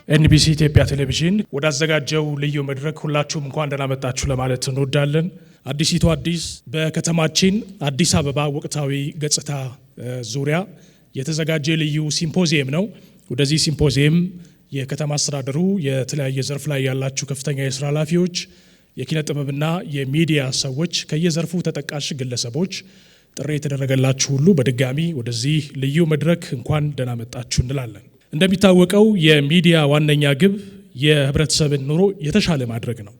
ኤንቢሲ ኢትዮጵያ ቴሌቪዥን ወዳዘጋጀው ልዩ መድረክ ሁላችሁም እንኳን ደህና መጣችሁ ለማለት እንወዳለን። አዲሲቱ አዲስ በከተማችን አዲስ አበባ ወቅታዊ ገጽታ ዙሪያ የተዘጋጀ ልዩ ሲምፖዚየም ነው። ወደዚህ ሲምፖዚየም የከተማ አስተዳደሩ የተለያየ ዘርፍ ላይ ያላችሁ ከፍተኛ የስራ ኃላፊዎች፣ የኪነ ጥበብና የሚዲያ ሰዎች፣ ከየዘርፉ ተጠቃሽ ግለሰቦች ጥሪ የተደረገላችሁ ሁሉ በድጋሚ ወደዚህ ልዩ መድረክ እንኳን ደህና መጣችሁ እንላለን። እንደሚታወቀው የሚዲያ ዋነኛ ግብ የህብረተሰብን ኑሮ የተሻለ ማድረግ ነው።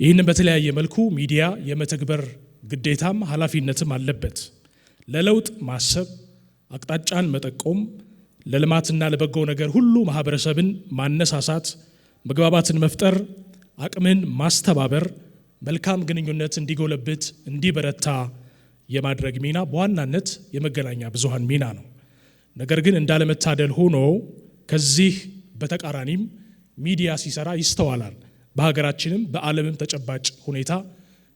ይህንን በተለያየ መልኩ ሚዲያ የመተግበር ግዴታም ኃላፊነትም አለበት። ለለውጥ ማሰብ፣ አቅጣጫን መጠቆም፣ ለልማትና ለበጎ ነገር ሁሉ ማህበረሰብን ማነሳሳት፣ መግባባትን መፍጠር፣ አቅምን ማስተባበር፣ መልካም ግንኙነት እንዲጎለብት እንዲበረታ የማድረግ ሚና በዋናነት የመገናኛ ብዙሃን ሚና ነው። ነገር ግን እንዳለመታደል ሆኖ ከዚህ በተቃራኒም ሚዲያ ሲሰራ ይስተዋላል። በሀገራችንም በዓለምም ተጨባጭ ሁኔታ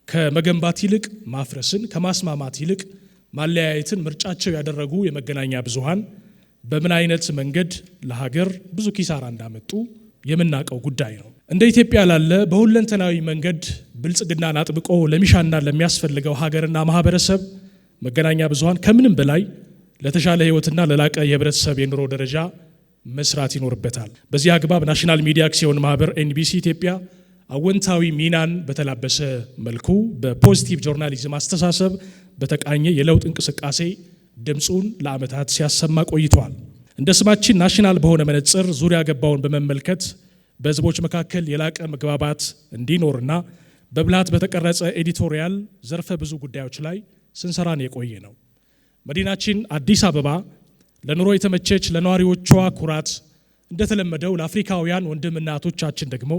ከመገንባት ይልቅ ማፍረስን፣ ከማስማማት ይልቅ ማለያየትን ምርጫቸው ያደረጉ የመገናኛ ብዙሃን በምን አይነት መንገድ ለሀገር ብዙ ኪሳራ እንዳመጡ የምናውቀው ጉዳይ ነው። እንደ ኢትዮጵያ ላለ በሁለንተናዊ መንገድ ብልጽግናን አጥብቆ ለሚሻና ለሚያስፈልገው ሀገርና ማህበረሰብ መገናኛ ብዙሃን ከምንም በላይ ለተሻለ ህይወትና ለላቀ የህብረተሰብ የኑሮ ደረጃ መስራት ይኖርበታል። በዚህ አግባብ ናሽናል ሚዲያ አክሲዮን ማህበር ኤንቢሲ ኢትዮጵያ አወንታዊ ሚናን በተላበሰ መልኩ በፖዚቲቭ ጆርናሊዝም አስተሳሰብ በተቃኘ የለውጥ እንቅስቃሴ ድምፁን ለዓመታት ሲያሰማ ቆይቷል። እንደ ስማችን ናሽናል በሆነ መነጽር ዙሪያ ገባውን በመመልከት በህዝቦች መካከል የላቀ መግባባት እንዲኖርና በብልሃት በተቀረጸ ኤዲቶሪያል ዘርፈ ብዙ ጉዳዮች ላይ ስንሰራን የቆየ ነው። መዲናችን አዲስ አበባ ለኑሮ የተመቸች፣ ለነዋሪዎቿ ኩራት፣ እንደተለመደው ለአፍሪካውያን ወንድምና እህቶቻችን ደግሞ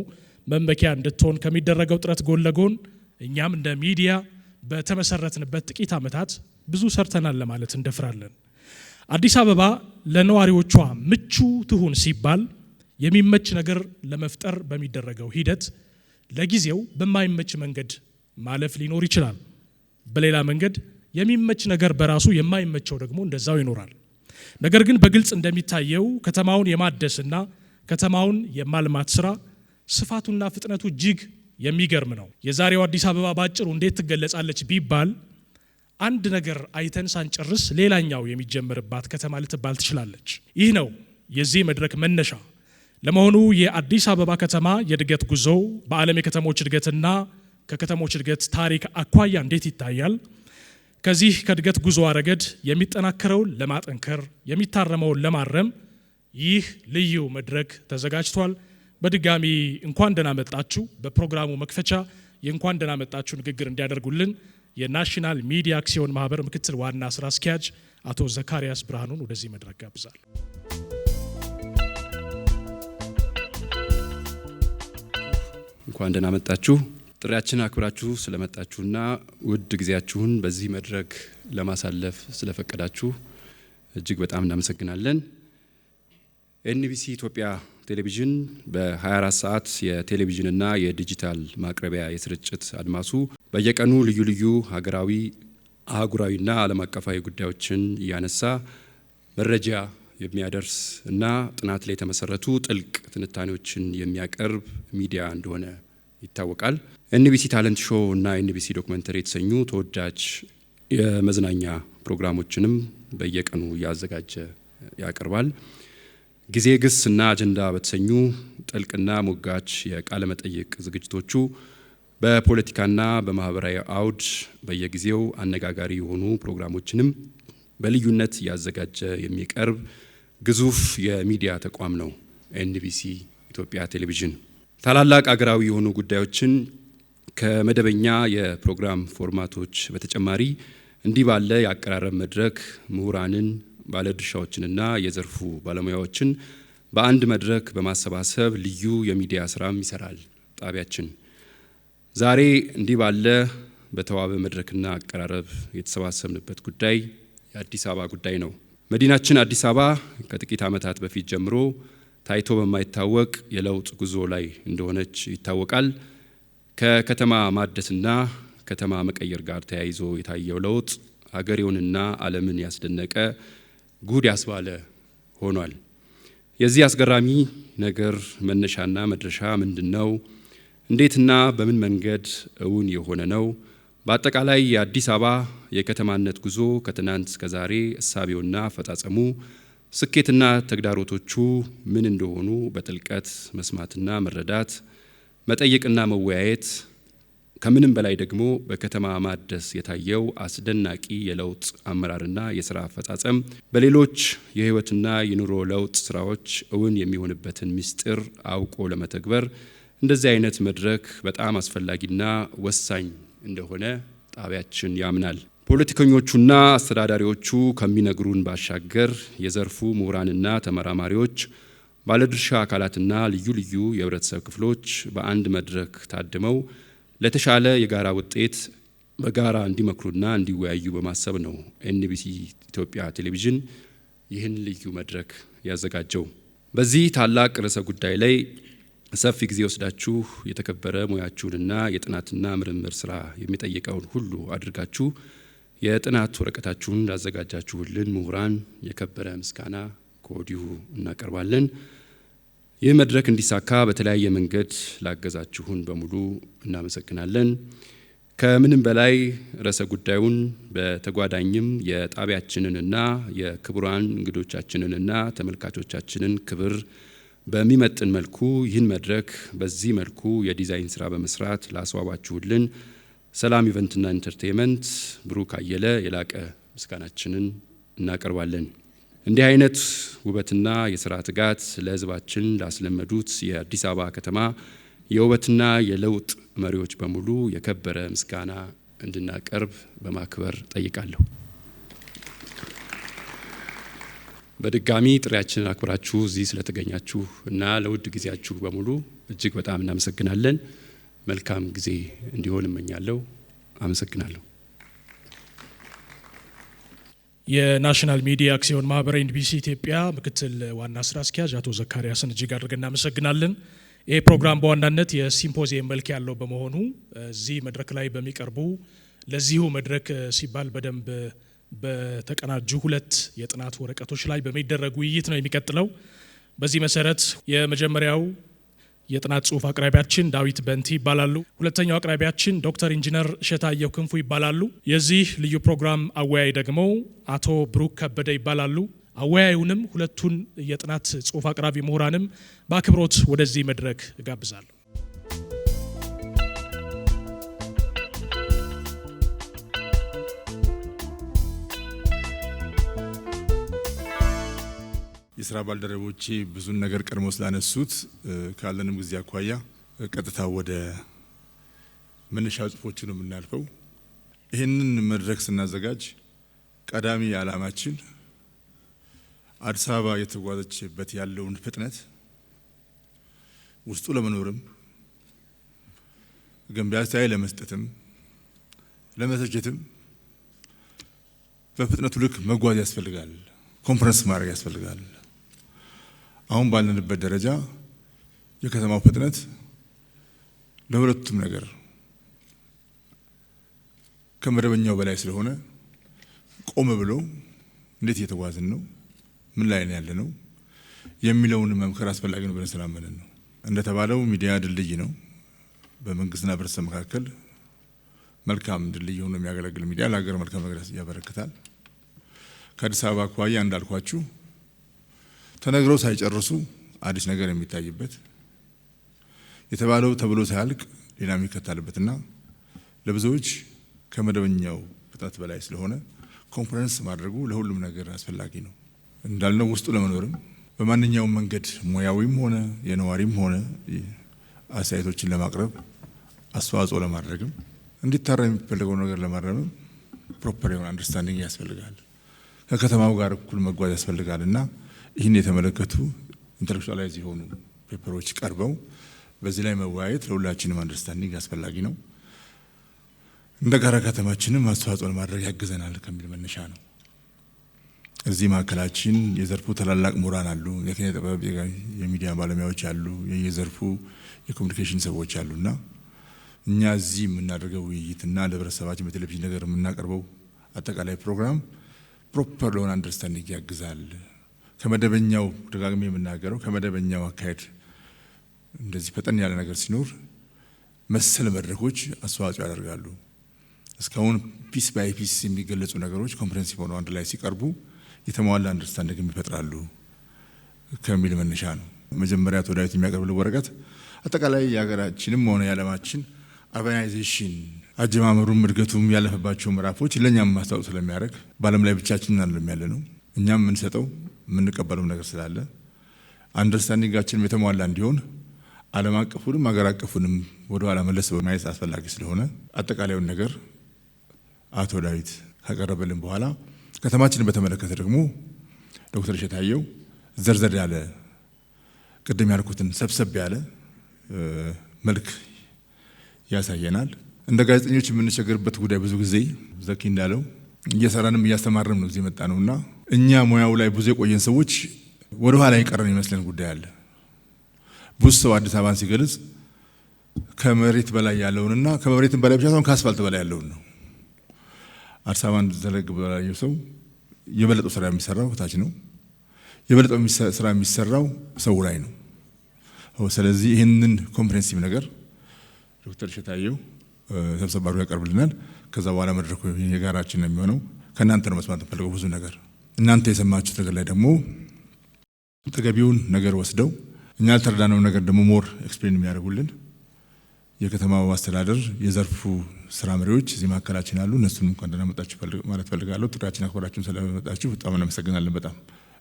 መመኪያ እንድትሆን ከሚደረገው ጥረት ጎን ለጎን እኛም እንደ ሚዲያ በተመሰረትንበት ጥቂት ዓመታት ብዙ ሰርተናል ለማለት እንደፍራለን። አዲስ አበባ ለነዋሪዎቿ ምቹ ትሁን ሲባል የሚመች ነገር ለመፍጠር በሚደረገው ሂደት ለጊዜው በማይመች መንገድ ማለፍ ሊኖር ይችላል። በሌላ መንገድ የሚመች ነገር በራሱ የማይመቸው ደግሞ እንደዛው ይኖራል። ነገር ግን በግልጽ እንደሚታየው ከተማውን የማደስና ከተማውን የማልማት ስራ ስፋቱና ፍጥነቱ እጅግ የሚገርም ነው። የዛሬው አዲስ አበባ ባጭሩ እንዴት ትገለጻለች ቢባል አንድ ነገር አይተን ሳንጨርስ ሌላኛው የሚጀምርባት ከተማ ልትባል ትችላለች። ይህ ነው የዚህ መድረክ መነሻ። ለመሆኑ የአዲስ አበባ ከተማ የእድገት ጉዞ በዓለም የከተሞች እድገትና ከከተሞች እድገት ታሪክ አኳያ እንዴት ይታያል? ከዚህ ከእድገት ጉዞ ረገድ የሚጠናከረውን ለማጠንከር የሚታረመውን ለማረም ይህ ልዩ መድረክ ተዘጋጅቷል። በድጋሚ እንኳን ደህና መጣችሁ። በፕሮግራሙ መክፈቻ የእንኳን ደህና መጣችሁ ንግግር እንዲያደርጉልን የናሽናል ሚዲያ አክሲዮን ማህበር ምክትል ዋና ስራ አስኪያጅ አቶ ዘካሪያስ ብርሃኑን ወደዚህ መድረክ ጋብዛል። እንኳን ደህና መጣችሁ። ጥሪያችን አክብራችሁ ስለመጣችሁና ውድ ጊዜያችሁን በዚህ መድረክ ለማሳለፍ ስለፈቀዳችሁ እጅግ በጣም እናመሰግናለን። ኤንቢሲ ኢትዮጵያ ቴሌቪዥን በ24 ሰዓት የቴሌቪዥንና የዲጂታል ማቅረቢያ የስርጭት አድማሱ በየቀኑ ልዩ ልዩ ሀገራዊ፣ አህጉራዊና ዓለም አቀፋዊ ጉዳዮችን እያነሳ መረጃ የሚያደርስ እና ጥናት ላይ የተመሰረቱ ጥልቅ ትንታኔዎችን የሚያቀርብ ሚዲያ እንደሆነ ይታወቃል። ኤንቢሲ ታለንት ሾው እና ኤንቢሲ ዶክመንተሪ የተሰኙ ተወዳጅ የመዝናኛ ፕሮግራሞችንም በየቀኑ እያዘጋጀ ያቀርባል። ጊዜ ግስ እና አጀንዳ በተሰኙ ጥልቅና ሞጋች የቃለ መጠይቅ ዝግጅቶቹ በፖለቲካና በማህበራዊ አውድ በየጊዜው አነጋጋሪ የሆኑ ፕሮግራሞችንም በልዩነት እያዘጋጀ የሚቀርብ ግዙፍ የሚዲያ ተቋም ነው ኤንቢሲ ኢትዮጵያ ቴሌቪዥን። ታላላቅ አገራዊ የሆኑ ጉዳዮችን ከመደበኛ የፕሮግራም ፎርማቶች በተጨማሪ እንዲህ ባለ የአቀራረብ መድረክ ምሁራንን፣ ባለድርሻዎችንና የዘርፉ ባለሙያዎችን በአንድ መድረክ በማሰባሰብ ልዩ የሚዲያ ስራም ይሰራል ጣቢያችን። ዛሬ እንዲህ ባለ በተዋበ መድረክና አቀራረብ የተሰባሰብንበት ጉዳይ የአዲስ አበባ ጉዳይ ነው። መዲናችን አዲስ አበባ ከጥቂት ዓመታት በፊት ጀምሮ ታይቶ በማይታወቅ የለውጥ ጉዞ ላይ እንደሆነች ይታወቃል። ከከተማ ማደስና ከተማ መቀየር ጋር ተያይዞ የታየው ለውጥ ሀገሬውንና ዓለምን ያስደነቀ ጉድ ያስባለ ሆኗል። የዚህ አስገራሚ ነገር መነሻና መድረሻ ምንድነው? እንዴትና በምን መንገድ እውን የሆነ ነው? በአጠቃላይ የአዲስ አበባ የከተማነት ጉዞ ከትናንት እስከ ዛሬ እሳቤውና አፈጻጸሙ፣ ስኬትና ተግዳሮቶቹ ምን እንደሆኑ በጥልቀት መስማትና መረዳት፣ መጠየቅና መወያየት፣ ከምንም በላይ ደግሞ በከተማ ማደስ የታየው አስደናቂ የለውጥ አመራርና የሥራ አፈጻጸም በሌሎች የህይወትና የኑሮ ለውጥ ስራዎች እውን የሚሆንበትን ምስጢር አውቆ ለመተግበር እንደዚህ አይነት መድረክ በጣም አስፈላጊና ወሳኝ እንደሆነ ጣቢያችን ያምናል። ፖለቲከኞቹና አስተዳዳሪዎቹ ከሚነግሩን ባሻገር የዘርፉ ምሁራንና ተመራማሪዎች፣ ባለድርሻ አካላትና ልዩ ልዩ የህብረተሰብ ክፍሎች በአንድ መድረክ ታድመው ለተሻለ የጋራ ውጤት በጋራ እንዲመክሩና እንዲወያዩ በማሰብ ነው ኤንቢሲ ኢትዮጵያ ቴሌቪዥን ይህን ልዩ መድረክ ያዘጋጀው። በዚህ ታላቅ ርዕሰ ጉዳይ ላይ ሰፊ ጊዜ ወስዳችሁ የተከበረ ሙያችሁንና የጥናትና ምርምር ስራ የሚጠይቀውን ሁሉ አድርጋችሁ የጥናት ወረቀታችሁን ላዘጋጃችሁልን ምሁራን የከበረ ምስጋና ከወዲሁ እናቀርባለን። ይህ መድረክ እንዲሳካ በተለያየ መንገድ ላገዛችሁን በሙሉ እናመሰግናለን። ከምንም በላይ ርዕሰ ጉዳዩን በተጓዳኝም የጣቢያችንንና የክቡራን እንግዶቻችንንና ተመልካቾቻችንን ክብር በሚመጥን መልኩ ይህን መድረክ በዚህ መልኩ የዲዛይን ስራ በመስራት ላስዋባችሁልን ሰላም ኢቨንትና ኢንተርቴይንመንት ብሩክ አየለ የላቀ ምስጋናችንን እናቀርባለን። እንዲህ አይነት ውበትና የሥራ ትጋት ለህዝባችን ላስለመዱት የአዲስ አበባ ከተማ የውበትና የለውጥ መሪዎች በሙሉ የከበረ ምስጋና እንድናቀርብ በማክበር ጠይቃለሁ። በድጋሚ ጥሪያችንን አክብራችሁ እዚህ ስለተገኛችሁ እና ለውድ ጊዜያችሁ በሙሉ እጅግ በጣም እናመሰግናለን። መልካም ጊዜ እንዲሆን እመኛለሁ። አመሰግናለሁ። የናሽናል ሚዲያ አክሲዮን ማህበር ኤንቢሲ ኢትዮጵያ ምክትል ዋና ስራ አስኪያጅ አቶ ዘካሪያስን እጅግ አድርገን እናመሰግናለን። ይህ ፕሮግራም በዋናነት የሲምፖዚየም መልክ ያለው በመሆኑ እዚህ መድረክ ላይ በሚቀርቡ ለዚሁ መድረክ ሲባል በደንብ በተቀናጁ ሁለት የጥናት ወረቀቶች ላይ በሚደረግ ውይይት ነው የሚቀጥለው። በዚህ መሰረት የመጀመሪያው የጥናት ጽሁፍ አቅራቢያችን ዳዊት በንቲ ይባላሉ። ሁለተኛው አቅራቢያችን ዶክተር ኢንጂነር እሸታየሁ ክንፉ ይባላሉ። የዚህ ልዩ ፕሮግራም አወያይ ደግሞ አቶ ብሩክ ከበደ ይባላሉ። አወያዩንም ሁለቱን የጥናት ጽሁፍ አቅራቢ ምሁራንም በአክብሮት ወደዚህ መድረክ እጋብዛለሁ። የስራ ባልደረቦቼ ብዙን ነገር ቀድሞ ስላነሱት ካለንም ጊዜ አኳያ ቀጥታ ወደ መነሻ ጽሁፎቹ ነው የምናልፈው። ይህንን መድረክ ስናዘጋጅ ቀዳሚ ዓላማችን አዲስ አበባ የተጓዘችበት ያለውን ፍጥነት ውስጡ ለመኖርም ገንቢ አስተያየት ለመስጠትም ለመተቸትም በፍጥነቱ ልክ መጓዝ ያስፈልጋል፣ ኮንፈረንስ ማድረግ ያስፈልጋል። አሁን ባለንበት ደረጃ የከተማው ፍጥነት ለሁለቱም ነገር ከመደበኛው በላይ ስለሆነ ቆም ብሎ እንዴት እየተጓዝን ነው፣ ምን ላይ ነው ያለነው የሚለውን መምከር አስፈላጊ ነው ብለን ስላመንን ነው። እንደተባለው ሚዲያ ድልድይ ነው። በመንግስትና በህብረተሰብ መካከል መልካም ድልድይ ሆኖ የሚያገለግል ሚዲያ ለሀገር መልካም ነገር ያበረክታል። ከአዲስ አበባ አኳያ እንዳልኳችሁ ተነግረው ሳይጨርሱ አዲስ ነገር የሚታይበት የተባለው ተብሎ ሳያልቅ ሌላ የሚከታልበትና ለብዙዎች ከመደበኛው ፍጥነት በላይ ስለሆነ ኮንፈረንስ ማድረጉ ለሁሉም ነገር አስፈላጊ ነው። እንዳልነው ውስጡ ለመኖርም በማንኛውም መንገድ ሙያዊም ሆነ የነዋሪም ሆነ አስተያየቶችን ለማቅረብ አስተዋጽኦ ለማድረግም እንዲታረም የሚፈልገው ነገር ለማረምም ፕሮፐር የሆነ አንደርስታንዲንግ ያስፈልጋል። ከከተማው ጋር እኩል መጓዝ ያስፈልጋልና ይህን የተመለከቱ ኢንተሌክቹዋላይዝ የሆኑ ፔፐሮች ቀርበው በዚህ ላይ መወያየት ለሁላችንም አንደርስታንዲንግ አስፈላጊ ነው። እንደ ጋራ ከተማችንም አስተዋጽኦ ለማድረግ ያግዘናል ከሚል መነሻ ነው። እዚህ ማዕከላችን የዘርፉ ታላላቅ ምሁራን አሉ፣ የኪነ ጥበብ የሚዲያ ባለሙያዎች አሉ፣ የዘርፉ የኮሙኒኬሽን ሰዎች አሉና እኛ እዚህ የምናደርገው ውይይትና ለህብረተሰባችን በቴሌቪዥን ነገር የምናቀርበው አጠቃላይ ፕሮግራም ፕሮፐር ለሆነ አንደርስታንዲንግ ያግዛል ከመደበኛው ደጋግሜ የምናገረው ከመደበኛው አካሄድ እንደዚህ ፈጠን ያለ ነገር ሲኖር መሰል መድረኮች አስተዋጽኦ ያደርጋሉ። እስካሁን ፒስ ባይ ፒስ የሚገለጹ ነገሮች ኮምፕሬንሲቭ ሆነው አንድ ላይ ሲቀርቡ የተሟላ አንደርስታንዲንግ ይፈጥራሉ ከሚል መነሻ ነው። መጀመሪያ አቶ ዳዊት የሚያቀርብልን ወረቀት አጠቃላይ የሀገራችንም ሆነ የዓለማችን አርባናይዜሽን አጀማመሩም እድገቱም ያለፈባቸው ምዕራፎች ለኛም ማስታወቅ ስለሚያደርግ በዓለም ላይ ብቻችንን አይደለም ያለ ነው። እኛም የምንሰጠው የምንቀበለው ነገር ስላለ አንደርስታንዲንጋችንም የተሟላ እንዲሆን ዓለም አቀፉንም ሀገር አቀፉንም ወደ ኋላ መለስ በማየት አስፈላጊ ስለሆነ አጠቃላዩን ነገር አቶ ዳዊት ካቀረበልን በኋላ ከተማችንን በተመለከተ ደግሞ ዶክተር እሸታየው ዘርዘር ያለ ቅድም ያልኩትን ሰብሰብ ያለ መልክ ያሳየናል። እንደ ጋዜጠኞች የምንቸገርበት ጉዳይ ብዙ ጊዜ ዘኪ እንዳለው እየሰራንም እያስተማርንም ነው እዚህ መጣ ነውና እኛ ሙያው ላይ ብዙ የቆየን ሰዎች ወደ ኋላ የቀረን ይመስለን ጉዳይ አለ። ብዙ ሰው አዲስ አበባን ሲገልጽ ከመሬት በላይ ያለውንና ከመሬትም በላይ ብቻ ሳይሆን ከአስፋልት በላይ ያለውን ነው። አዲስ አበባን ዘለግ በላይ ሰው የበለጠው ስራ የሚሰራው ታች ነው። የበለጠው ስራ የሚሰራው ሰው ላይ ነው። ስለዚህ ይህንን ኮምፕሬንሲቭ ነገር ዶክተር እሸታየው ሰብሰብ አድርጎ ያቀርብልናል። ከዛ በኋላ መድረኩ የጋራችን ነው የሚሆነው። ከእናንተ ነው መስማት እንፈልገው ብዙ ነገር። እናንተ የሰማችሁት ነገር ላይ ደግሞ ተገቢውን ነገር ወስደው እኛ ያልተረዳነው ነገር ደግሞ ሞር ኤክስፕሌን የሚያደርጉልን የከተማው አስተዳደር የዘርፉ ስራ መሪዎች እዚህ መካከላችን አሉ። እነሱንም እንኳን ደህና መጣችሁ ማለት ፈልጋለሁ። ጥሪያችን አክብራችሁን ስለመጣችሁ በጣም እናመሰግናለን። በጣም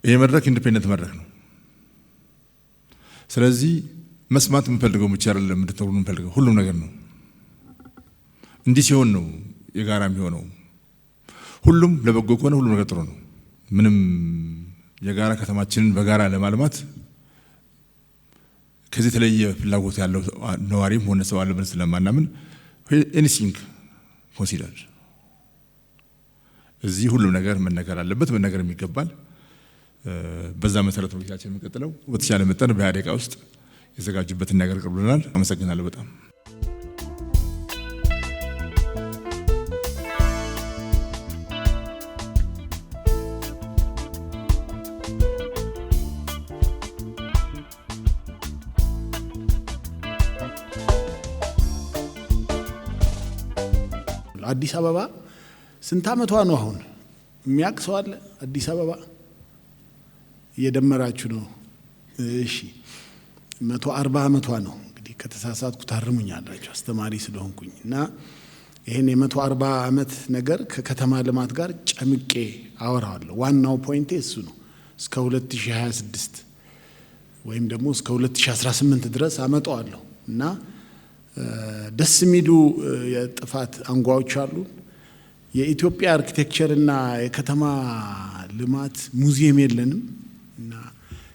ይሄ መድረክ ኢንዲፔንደንት መድረክ ነው። ስለዚህ መስማት የምንፈልገው ብቻ አይደለም እንድትተውሉ የምንፈልገው ሁሉም ነገር ነው። እንዲህ ሲሆን ነው የጋራ የሚሆነው። ሁሉም ለበጎ ከሆነ ሁሉም ነገር ጥሩ ነው። ምንም የጋራ ከተማችንን በጋራ ለማልማት ከዚህ የተለየ ፍላጎት ያለው ነዋሪም ሆነ ሰው አለ ብለን ስለማናምን ኤኒሲንግ ኮንሲደር እዚህ ሁሉም ነገር መነገር አለበት፣ መነገር የሚገባል። በዛ መሰረት ነው ቻችን የምንቀጥለው። በተቻለ መጠን በ20 ውስጥ የዘጋጁበትን ነገር ቀርብልናል። አመሰግናለሁ በጣም። አዲስ አበባ ስንት ዓመቷ ነው አሁን? የሚያውቅ ሰው አለ? አዲስ አበባ እየደመራችሁ ነው? እሺ 140 ዓመቷ ነው። እንግዲህ ከተሳሳትኩ ታርሙኛላችሁ አስተማሪ ስለሆንኩኝ። እና ይሄን የ140 ዓመት ነገር ከከተማ ልማት ጋር ጨምቄ አወራዋለሁ። ዋናው ፖይንቴ እሱ ነው። እስከ 2026 ወይም ደግሞ እስከ 2018 ድረስ አመጣዋለሁ። እና ደስ የሚሉ የጥፋት አንጓዎች አሉ። የኢትዮጵያ አርኪቴክቸር እና የከተማ ልማት ሙዚየም የለንም እና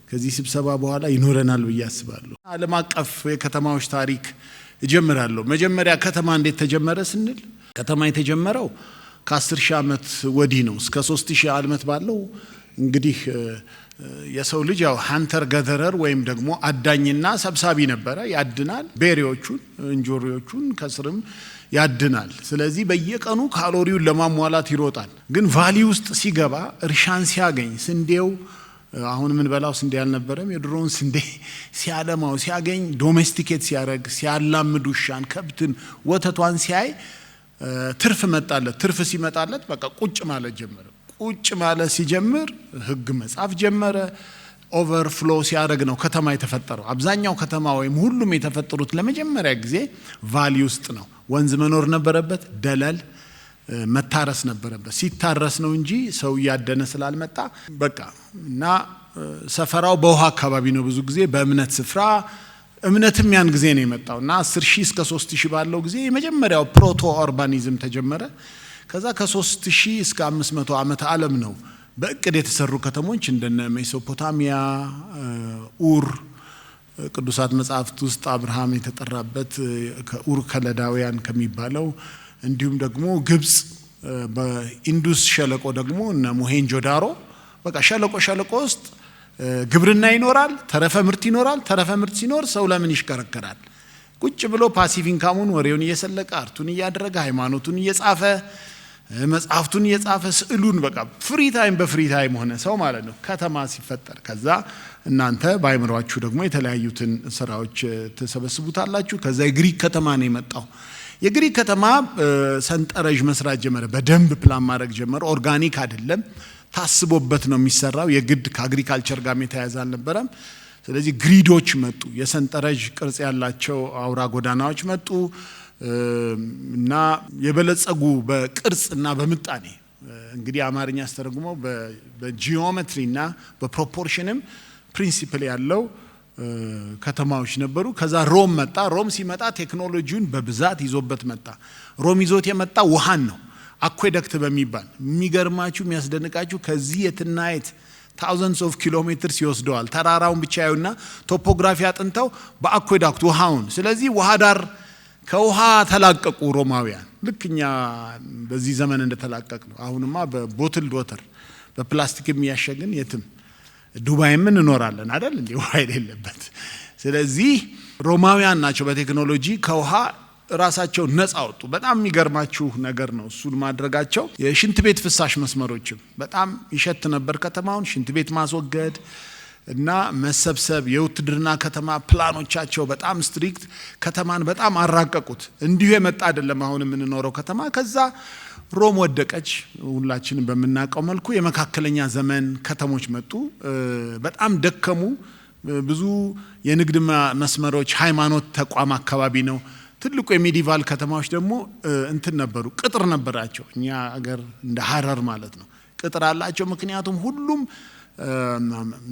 ከዚህ ስብሰባ በኋላ ይኖረናል ብዬ አስባለሁ። ዓለም አቀፍ የከተማዎች ታሪክ እጀምራለሁ። መጀመሪያ ከተማ እንዴት ተጀመረ ስንል ከተማ የተጀመረው ከ10,000 ዓመት ወዲህ ነው። እስከ 3,000 ዓመት ባለው እንግዲህ የሰው ልጅ ያው ሃንተር ገዘረር ወይም ደግሞ አዳኝና ሰብሳቢ ነበረ። ያድናል፣ ቤሪዎቹን እንጆሪዎቹን ከስርም ያድናል። ስለዚህ በየቀኑ ካሎሪውን ለማሟላት ይሮጣል። ግን ቫሊ ውስጥ ሲገባ እርሻን ሲያገኝ ስንዴው አሁን ምን በላው ስንዴ አልነበረም። የድሮውን ስንዴ ሲያለማው ሲያገኝ ዶሜስቲኬት ሲያደርግ ሲያላምድ ውሻን፣ ከብትን፣ ወተቷን ሲያይ ትርፍ መጣለት። ትርፍ ሲመጣለት በቃ ቁጭ ማለት ጀመረ። ቁጭ ማለት ሲጀምር ህግ መጻፍ ጀመረ። ኦቨርፍሎ ሲያደርግ ነው ከተማ የተፈጠረው። አብዛኛው ከተማ ወይም ሁሉም የተፈጠሩት ለመጀመሪያ ጊዜ ቫሊ ውስጥ ነው። ወንዝ መኖር ነበረበት፣ ደለል መታረስ ነበረበት። ሲታረስ ነው እንጂ ሰው እያደነ ስላልመጣ በቃ እና ሰፈራው በውሃ አካባቢ ነው። ብዙ ጊዜ በእምነት ስፍራ እምነትም ያን ጊዜ ነው የመጣው እና 10,000 እስከ 3,000 ባለው ጊዜ የመጀመሪያው ፕሮቶ ኦርባኒዝም ተጀመረ። ከዛ ከ3,000 እስከ 500 ዓመት ዓለም ነው በእቅድ የተሰሩ ከተሞች እንደነ ሜሶፖታሚያ፣ ኡር ቅዱሳት መጻሕፍት ውስጥ አብርሃም የተጠራበት ከኡር ከለዳውያን ከሚባለው እንዲሁም ደግሞ ግብጽ በኢንዱስ ሸለቆ ደግሞ እነ ሞሄንጆዳሮ በቃ ሸለቆ ውስጥ ግብርና ይኖራል፣ ተረፈ ምርት ይኖራል። ተረፈ ምርት ሲኖር ሰው ለምን ይሽከረከራል? ቁጭ ብሎ ፓሲቭ ኢንካሙን ወሬውን እየሰለቀ አርቱን እያደረገ ሃይማኖቱን እየጻፈ መጽሐፍቱን የጻፈ ስዕሉን በቃ ፍሪ ታይም በፍሪ ታይም ሆነ ሰው ማለት ነው ከተማ ሲፈጠር። ከዛ እናንተ ባይምሯችሁ ደግሞ የተለያዩትን ስራዎች ተሰበስቡታላችሁ። ከዛ የግሪክ ከተማ ነው የመጣው። የግሪክ ከተማ ሰንጠረዥ መስራት ጀመረ። በደንብ ፕላን ማድረግ ጀመረ። ኦርጋኒክ አይደለም፣ ታስቦበት ነው የሚሰራው። የግድ ከአግሪካልቸር ጋር የተያያዘ አልነበረም። ስለዚህ ግሪዶች መጡ፣ የሰንጠረዥ ቅርጽ ያላቸው አውራ ጎዳናዎች መጡ እና የበለጸጉ በቅርጽና በምጣኔ እንግዲህ አማርኛ አስተረጉመው በጂኦሜትሪና በፕሮፖርሽንም ፕሪንሲፕል ያለው ከተማዎች ነበሩ። ከዛ ሮም መጣ። ሮም ሲመጣ ቴክኖሎጂውን በብዛት ይዞበት መጣ። ሮም ይዞት የመጣ ውሃን ነው፣ አኩዌደክት በሚባል የሚገርማችሁ የሚያስደንቃችሁ ከዚህ የትናየት ታውዘንድስ ኦፍ ኪሎሜትርስ ይወስደዋል። ተራራውን ብቻ ያዩና ቶፖግራፊ አጥንተው በአኩዌዳክት ውሃውን። ስለዚህ ውሃ ዳር ከውሃ ተላቀቁ ሮማውያን። ልክኛ በዚህ ዘመን እንደተላቀቅ ነው። አሁንማ በቦትል ዶተር በፕላስቲክ የሚያሸግን የትም ዱባይም እንኖራለን አይደል እንዴ ውሃ የሌለበት። ስለዚህ ሮማውያን ናቸው በቴክኖሎጂ ከውሃ ራሳቸው ነፃ ወጡ። በጣም የሚገርማችሁ ነገር ነው እሱን ማድረጋቸው። የሽንት ቤት ፍሳሽ መስመሮችም በጣም ይሸት ነበር ከተማውን። ሽንት ቤት ማስወገድ እና መሰብሰብ፣ የውትድርና ከተማ ፕላኖቻቸው በጣም ስትሪክት፣ ከተማን በጣም አራቀቁት። እንዲሁ የመጣ አይደለም አሁን የምንኖረው ከተማ። ከዛ ሮም ወደቀች። ሁላችንም በምናውቀው መልኩ የመካከለኛ ዘመን ከተሞች መጡ፣ በጣም ደከሙ። ብዙ የንግድ መስመሮች፣ ሃይማኖት ተቋም አካባቢ ነው። ትልቁ የሚዲቫል ከተማዎች ደግሞ እንትን ነበሩ፣ ቅጥር ነበራቸው። እኛ አገር እንደ ሀረር ማለት ነው ቅጥር አላቸው። ምክንያቱም ሁሉም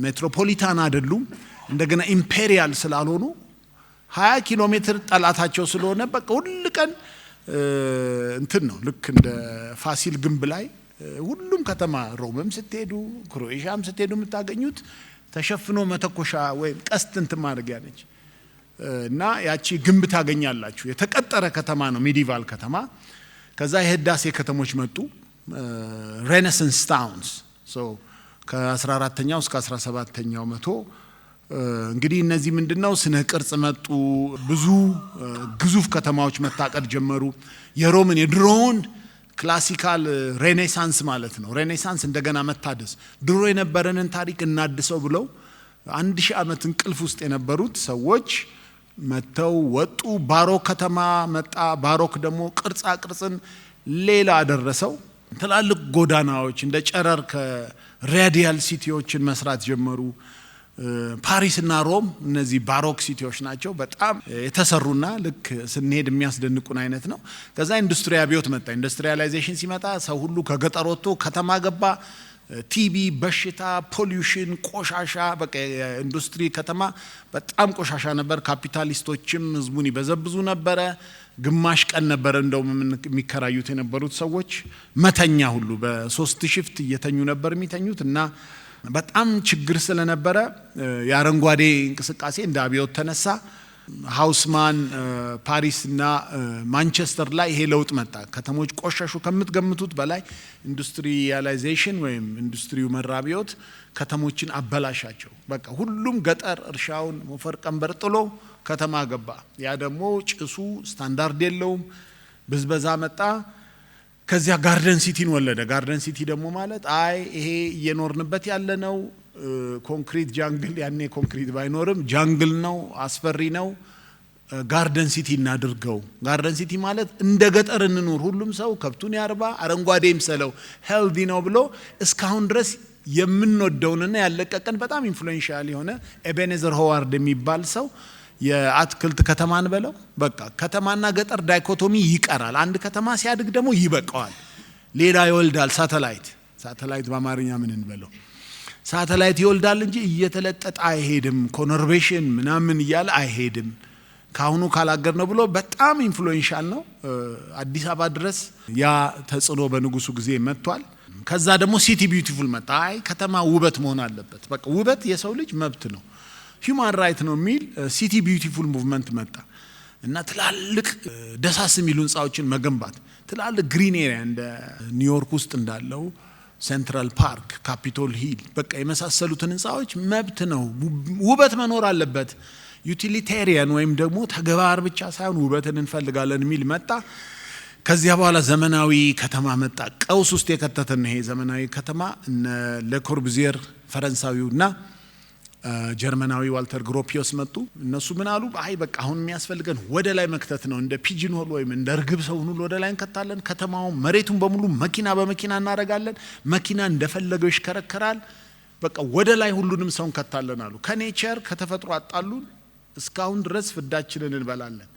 ሜትሮፖሊታን አይደሉም፣ እንደገና ኢምፔሪያል ስላልሆኑ 20 ኪሎ ሜትር ጠላታቸው ስለሆነ በቃ ሁሉ ቀን እንትን ነው። ልክ እንደ ፋሲል ግንብ ላይ ሁሉም ከተማ ሮምም ስትሄዱ ክሮኤሽያም ስትሄዱ የምታገኙት ተሸፍኖ መተኮሻ ወይም ቀስት እንትን ማድረጊያ ነች እና ያቺ ግንብ ታገኛላችሁ። የተቀጠረ ከተማ ነው ሚዲቫል ከተማ። ከዛ የህዳሴ ከተሞች መጡ፣ ሬኔሳንስ ታውንስ ከ14ኛው እስከ 17ኛው መቶ። እንግዲህ እነዚህ ምንድነው ስነ ቅርጽ መጡ። ብዙ ግዙፍ ከተማዎች መታቀድ ጀመሩ። የሮምን የድሮውን ክላሲካል ሬኔሳንስ ማለት ነው። ሬኔሳንስ እንደገና መታደስ፣ ድሮ የነበረንን ታሪክ እናድሰው ብለው 1000 ዓመት እንቅልፍ ውስጥ የነበሩት ሰዎች መተው ወጡ። ባሮክ ከተማ መጣ። ባሮክ ደግሞ ቅርጻ ቅርጽን ሌላ አደረሰው። ትላልቅ ጎዳናዎች እንደ ጨረር ከሬዲያል ሲቲዎችን መስራት ጀመሩ። ፓሪስ እና ሮም እነዚህ ባሮክ ሲቲዎች ናቸው። በጣም የተሰሩና ልክ ስንሄድ የሚያስደንቁን አይነት ነው። ከዛ ኢንዱስትሪ አብዮት መጣ። ኢንዱስትሪያላይዜሽን ሲመጣ ሰው ሁሉ ከገጠር ወጥቶ ከተማ ገባ። ቲቢ፣ በሽታ፣ ፖሊዩሽን፣ ቆሻሻ፣ በቃ ኢንዱስትሪ ከተማ በጣም ቆሻሻ ነበር። ካፒታሊስቶችም ህዝቡን ይበዘብዙ ነበረ። ግማሽ ቀን ነበረ እንደውም የሚከራዩት የነበሩት ሰዎች መተኛ ሁሉ በ3 ሽፍት እየተኙ ነበር የሚተኙት እና በጣም ችግር ስለነበረ የአረንጓዴ እንቅስቃሴ እንደ አብዮት ተነሳ። ሃውስማን ፓሪስ እና ማንቸስተር ላይ ይሄ ለውጥ መጣ። ከተሞች ቆሻሹ ከምትገምቱት በላይ ኢንዱስትሪያላይዜሽን ወይም ኢንዱስትሪው መራቢዮት ከተሞችን አበላሻቸው። በቃ ሁሉም ገጠር እርሻውን ሞፈር ቀንበር ጥሎ ከተማ ገባ። ያ ደግሞ ጭሱ ስታንዳርድ የለውም፣ ብዝበዛ መጣ። ከዚያ ጋርደን ሲቲን ወለደ። ጋርደን ሲቲ ደግሞ ማለት ይሄ እየኖርንበት ያለ ነው ኮንክሪት ጃንግል፣ ያኔ ኮንክሪት ባይኖርም ጃንግል ነው፣ አስፈሪ ነው። ጋርደን ሲቲ እናድርገው። ጋርደን ሲቲ ማለት እንደ ገጠር እንኑር፣ ሁሉም ሰው ከብቱን ያርባ፣ አረንጓዴ ይምሰለው፣ ሄልዲ ነው ብሎ እስካሁን ድረስ የምንወደውንና ያለቀቀን በጣም ኢንፍሉዌንሻል የሆነ ኤቤኔዘር ሆዋርድ የሚባል ሰው የአትክልት ከተማን በለው በቃ ከተማና ገጠር ዳይኮቶሚ ይቀራል። አንድ ከተማ ሲያድግ ደግሞ ይበቃዋል፣ ሌላ ይወልዳል። ሳተላይት በአማርኛ ምን እንበለው ሳተላይት ይወልዳል እንጂ እየተለጠጠ አይሄድም። ኮነርቬሽን ምናምን እያለ አይሄድም። ካሁኑ ካላገር ነው ብሎ በጣም ኢንፍሉዌንሻል ነው። አዲስ አበባ ድረስ ያ ተጽዕኖ በንጉሱ ጊዜ መጥቷል። ከዛ ደግሞ ሲቲ ቢዩቲፉል መጣ። ከተማ ውበት መሆን አለበት። በቃ ውበት የሰው ልጅ መብት ነው፣ ሂውማን ራይት ነው የሚል ሲቲ ቢዩቲፉል ሙቭመንት መጣ እና ትላልቅ ደሳስ የሚሉ ህንፃዎችን መገንባት፣ ትላልቅ ግሪን ኤሪያ እንደ ኒውዮርክ ውስጥ እንዳለው ሴንትራል ፓርክ፣ ካፒቶል ሂል በቃ የመሳሰሉትን ህንፃዎች መብት ነው፣ ውበት መኖር አለበት። ዩቲሊቴሪያን ወይም ደግሞ ተግባር ብቻ ሳይሆን ውበትን እንፈልጋለን የሚል መጣ። ከዚያ በኋላ ዘመናዊ ከተማ መጣ። ቀውስ ውስጥ የከተተን ይሄ ዘመናዊ ከተማ እነ ለኮርቡዚየር ፈረንሳዊውና ጀርመናዊ ዋልተር ግሮፒዮስ መጡ። እነሱ ምን አሉ? አይ በቃ አሁን የሚያስፈልገን ወደ ላይ መክተት ነው። እንደ ፒጅን ሆል ወይም እንደ ርግብ ሰውን ሁሉ ወደ ላይ እንከታለን። ከተማውን መሬቱን በሙሉ መኪና በመኪና እናደርጋለን። መኪና እንደፈለገው ይሽከረከራል። በቃ ወደ ላይ ሁሉንም ሰው እንከታለን አሉ። ከኔቸር ከተፈጥሮ አጣሉን። እስካሁን ድረስ ፍዳችንን እንበላለን።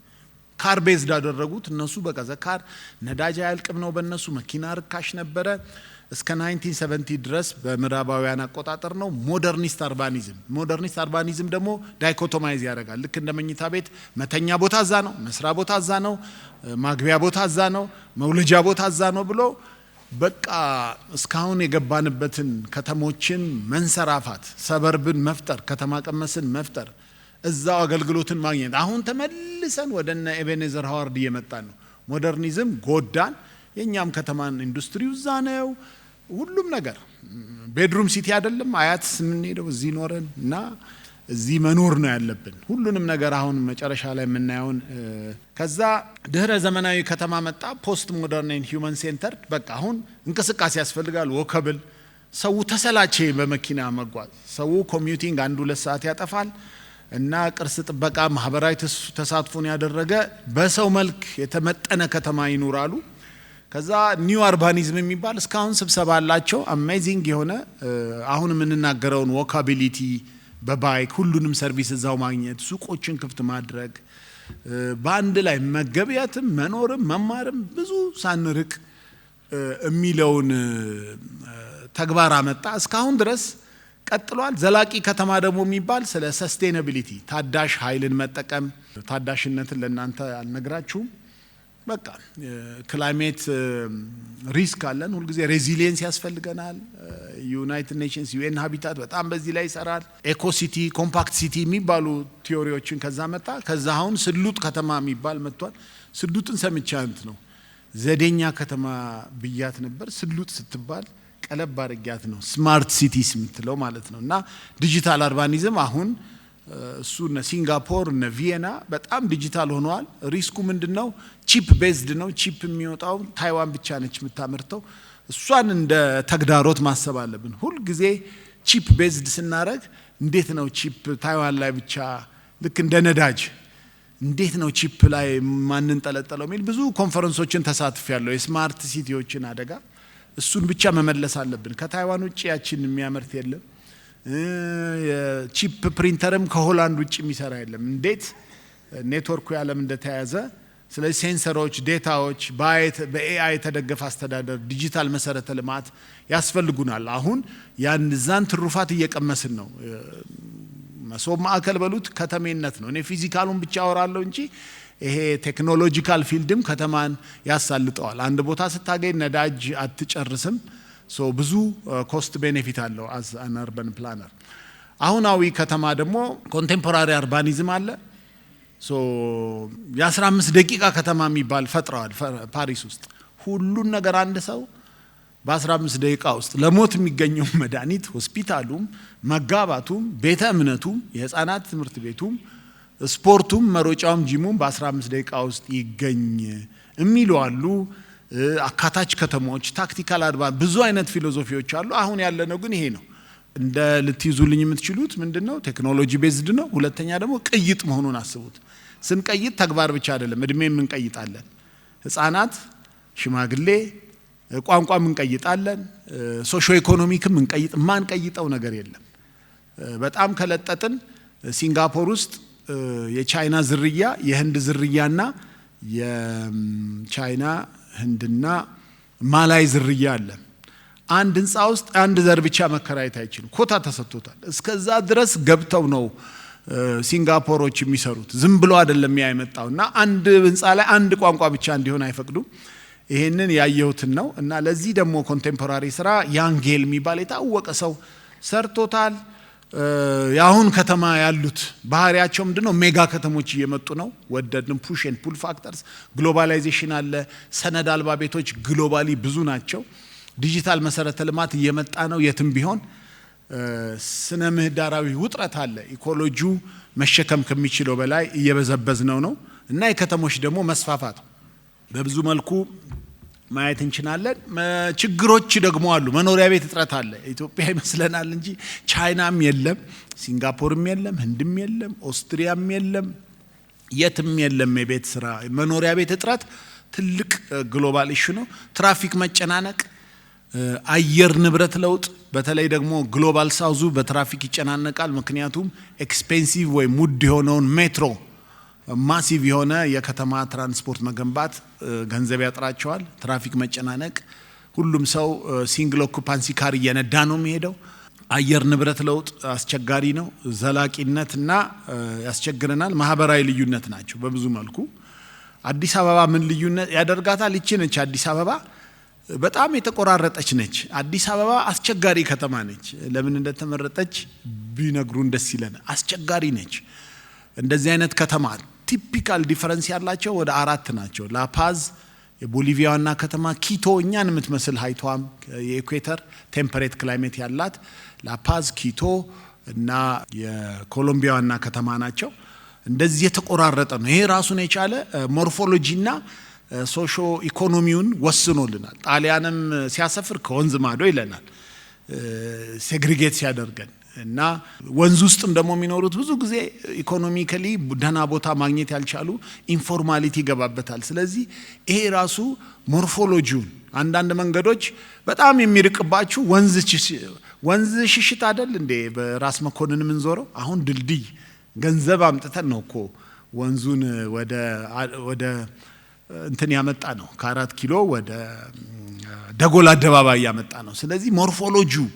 ካር ቤዝድ አደረጉት እነሱ። በቃ ዘካር ነዳጅ አያልቅም ነው በእነሱ። መኪና ርካሽ ነበረ። እስከ 1970 ድረስ በምዕራባውያን አቆጣጠር ነው። ሞደርኒስት አርባኒዝም ደግሞ ዳይኮቶማይዝ ያደርጋል። ልክ እንደ መኝታ ቤት መተኛ ቦታ እዛ ነው፣ መስራ ቦታ እዛ ነው፣ ማግቢያ ቦታ እዛ ነው፣ መውለጃ ቦታ እዛ ነው ብሎ በቃ እስካሁን የገባንበትን ከተሞችን መንሰራፋት፣ ሰበርብን መፍጠር፣ ከተማ ቀመስን መፍጠር፣ እዛው አገልግሎትን ማግኘት። አሁን ተመልሰን ወደነ ኤቤኔዘር ሃዋርድ እየመጣን ነው። ሞደርኒዝም ጎዳን። የኛም ከተማን ኢንዱስትሪው እዛ ነው። ሁሉም ነገር ቤድሩም ሲቲ አይደለም። አያት የምንሄደው እዚህ ኖረን እና እዚህ መኖር ነው ያለብን። ሁሉንም ነገር አሁን መጨረሻ ላይ የምናየውን ከዛ ድህረ ዘመናዊ ከተማ መጣ። ፖስት ሞደርን ኤንድ ሂውመን ሴንተርድ። በቃ አሁን እንቅስቃሴ ያስፈልጋል። ወከብል ሰው ተሰላቸ በመኪና መጓዝ። ሰው ኮሚዩቲንግ 1-2 ሰዓት ያጠፋል እና ቅርስ ጥበቃ ማህበራዊ ተሳትፎን ያደረገ በሰው መልክ የተመጠነ ከተማ ይኖራሉ። ከዛ ኒው አርባኒዝም የሚባል እስካሁን ስብሰባ አላቸው። አሜዚንግ የሆነ አሁን የምንናገረውን ዎካቢሊቲ በባይክ ሁሉንም ሰርቪስ እዛው ማግኘት፣ ሱቆችን ክፍት ማድረግ፣ በአንድ ላይ መገበያትም መኖርም መማርም ብዙ ሳንርቅ የሚለውን ተግባር አመጣ። እስካሁን ድረስ ቀጥሏል። ዘላቂ ከተማ ደግሞ የሚባል ስለ ሰስቴናቢሊቲ ታዳሽ ኃይልን መጠቀም። ታዳሽነትን ለእናንተ አልነግራችሁም። በቃ ክላይሜት ሪስክ አለን። ሁልጊዜ ሬዚሊየንስ ያስፈልገናል። ዩናይትድ ኔሽንስ ዩኤን ሃቢታት በጣም በዚህ ላይ ይሰራል። ኤኮሲቲ፣ ኮምፓክት ሲቲ የሚባሉ ቲዮሪዎችን ከዛ መጣ። ከዛ አሁን ስሉጥ ከተማ የሚባል መጥቷል። ስሉጥን ሰምቻንት ነው ዘዴኛ ከተማ ብያት ነበር። ስሉጥ ስትባል ቀለብ አድርጊያት ነው ስማርት ሲቲስ የምትለው ማለት ነው። እና ዲጂታል አርባኒዝም አሁን እሱ እነ ሲንጋፖር እነ ቪየና በጣም ዲጂታል ሆነዋል። ሪስኩ ምንድነው? ቺፕ ቤዝድ ነው። ቺፕ የሚወጣው ታይዋን ብቻ ነች የምታመርተው። እሷን እንደ ተግዳሮት ማሰብ አለብን። ሁል ጊዜ ቺፕ ቤዝድ ስናረግ እንዴት ነው ቺፕ ታይዋን ላይ ብቻ ልክ እንደ ነዳጅ እንዴት ነው ቺፕ ላይ ማንንጠለጠለው የሚል ብዙ ኮንፈረንሶችን ተሳትፌያለሁ። የስማርት ሲቲዎችን አደጋ እሱን ብቻ መመለስ አለብን። ከታይዋን ውጭ ያችን የሚያመርት የለም። የቺፕ ፕሪንተርም ከሆላንድ ውጭ የሚሰራ የለም። እንዴት ኔትወርኩ ያለም እንደተያዘ። ስለዚህ ሴንሰሮች፣ ዴታዎች፣ በኤአይ የተደገፈ አስተዳደር፣ ዲጂታል መሰረተ ልማት ያስፈልጉናል። አሁን ያንዛን ትሩፋት እየቀመስን ነው። መሶብ ማዕከል በሉት ከተሜነት ነው። እኔ ፊዚካሉን ብቻ አወራለሁ እንጂ ይሄ ቴክኖሎጂካል ፊልድም ከተማን ያሳልጠዋል። አንድ ቦታ ስታገኝ ነዳጅ አትጨርስም። ብዙ ኮስት ቤኔፊት አለው አዝ አን አርባን ፕላነር። አሁናዊ ከተማ ደግሞ ኮንቴምፖራሪ አርባኒዝም አለ። የ15 ደቂቃ ከተማ የሚባል ፈጥረዋል ፓሪስ ውስጥ። ሁሉን ነገር አንድ ሰው በ15 ደቂቃ ውስጥ ለሞት የሚገኘው መድኃኒት፣ ሆስፒታሉም፣ መጋባቱም፣ ቤተ እምነቱም፣ የህፃናት ትምህርት ቤቱም፣ ስፖርቱም፣ መሮጫውም፣ ጂሙም በ15 ደቂቃ ውስጥ ይገኝ የሚሉ አሉ። አካታች ከተሞች፣ ታክቲካል አድቫንስ፣ ብዙ አይነት ፊሎሶፊዎች አሉ። አሁን ያለነው ግን ይሄ ነው። እንደ ልትይዙልኝ የምትችሉት ምንድነው? ቴክኖሎጂ ቤዝድ ነው። ሁለተኛ ደግሞ ቅይጥ መሆኑን አስቡት። ስንቀይጥ ተግባር ብቻ አይደለም፣ እድሜም እንቀይጣለን። ህፃናት፣ ሽማግሌ፣ ቋንቋም እንቀይጣለን። ሶሾ ኢኮኖሚክም እንቀይጥ። ማንቀይጠው ነገር የለም። በጣም ከለጠጥን ሲንጋፖር ውስጥ የቻይና ዝርያ፣ የህንድ ዝርያና የቻይና ህንድና ማላይ ዝርያ አለ። አንድ ህንፃ ውስጥ አንድ ዘር ብቻ መከራየት አይችልም። ኮታ ተሰጥቶታል። እስከዛ ድረስ ገብተው ነው ሲንጋፖሮች የሚሰሩት። ዝም ብሎ አይደለም ያመጣው እና አንድ ህንፃ ላይ አንድ ቋንቋ ብቻ እንዲሆን አይፈቅዱም። ይሄንን ያየሁትን ነው። እና ለዚህ ደግሞ ኮንቴምፖራሪ ስራ ያንጌል የሚባል የታወቀ ሰው ሰርቶታል። ያሁን ከተማ ያሉት ባህሪያቸው ምንድነው? ሜጋ ከተሞች እየመጡ ነው። ወደድንም ፑሽ ኤንድ ፑል ፋክተርስ፣ ግሎባላይዜሽን አለ። ሰነድ አልባ ቤቶች ግሎባሊ ብዙ ናቸው። ዲጂታል መሰረተ ልማት እየመጣ ነው። የትም ቢሆን ስነ ምህዳራዊ ውጥረት አለ። ኢኮሎጂው መሸከም ከሚችለው በላይ እየበዘበዝነው ነው እና የከተሞች ደግሞ መስፋፋት በብዙ መልኩ ማየት እንችላለን። ችግሮች ደግሞ አሉ። መኖሪያ ቤት እጥረት አለ። ኢትዮጵያ ይመስለናል እንጂ ቻይናም የለም፣ ሲንጋፖርም የለም፣ ህንድም የለም፣ ኦስትሪያም የለም፣ የትም የለም የቤት ስራ። መኖሪያ ቤት እጥረት ትልቅ ግሎባል ኢሹ ነው። ትራፊክ መጨናነቅ፣ አየር ንብረት ለውጥ፣ በተለይ ደግሞ ግሎባል ሳውዙ በትራፊክ ይጨናነቃል። ምክንያቱም ኤክስፔንሲቭ ወይ ሙድ የሆነውን ሜትሮ ማሲቭ የሆነ የከተማ ትራንስፖርት መገንባት ገንዘብ ያጥራቸዋል። ትራፊክ መጨናነቅ፣ ሁሉም ሰው ሲንግል ኦኩፓንሲ ካር እየነዳ ነው የሚሄደው። አየር ንብረት ለውጥ አስቸጋሪ ነው። ዘላቂነትና ያስቸግረናል። ማህበራዊ ልዩነት ናቸው በብዙ መልኩ። አዲስ አበባ ምን ልዩነት ያደርጋታል? ይቺ ነች አዲስ አበባ። በጣም የተቆራረጠች ነች። አዲስ አበባ አስቸጋሪ ከተማ ነች። ለምን እንደተመረጠች ቢነግሩን ደስ ይለናል። አስቸጋሪ ነች። እንደዚህ አይነት ከተማ ቲፒካል ዲፈረንስ ያላቸው ወደ 4 ናቸው። ላፓዝ የቦሊቪያ ዋና ከተማ፣ ኪቶ እኛን የምትመስል ሃይቷም የኢኩዌተር ቴምፐሬት ክላይሜት ያላት ላፓዝ፣ ኪቶ እና የኮሎምቢያ ዋና ከተማ ናቸው። እንደዚህ የተቆራረጠ ነው። ይሄ ራሱን የቻለ ሞርፎሎጂና ሶሾ ኢኮኖሚውን ወስኖልናል። ጣሊያንም ሲያሰፍር ከወንዝ ማዶ ይለናል ሴግሪጌት ሲያደርገን እና ወንዝ ውስጥም ደግሞ የሚኖሩት ብዙ ጊዜ ኢኮኖሚካሊ ደህና ቦታ ማግኘት ያልቻሉ ኢንፎርማሊቲ ይገባበታል። ስለዚህ ይሄ ራሱ ሞርፎሎጂውን አንዳንድ መንገዶች በጣም የሚርቅባችሁ ወንዝ ሽሽት አይደል እንዴ? በራስ መኮንን ምን ዞረው አሁን ድልድይ ገንዘብ አምጥተን ነው እኮ ወንዙን ወደ እንትን ያመጣ ነው። ከ4 ኪሎ ወደ ደጎል አደባባይ ያመጣ ነው። ስለዚህ ሞርፎሎጂው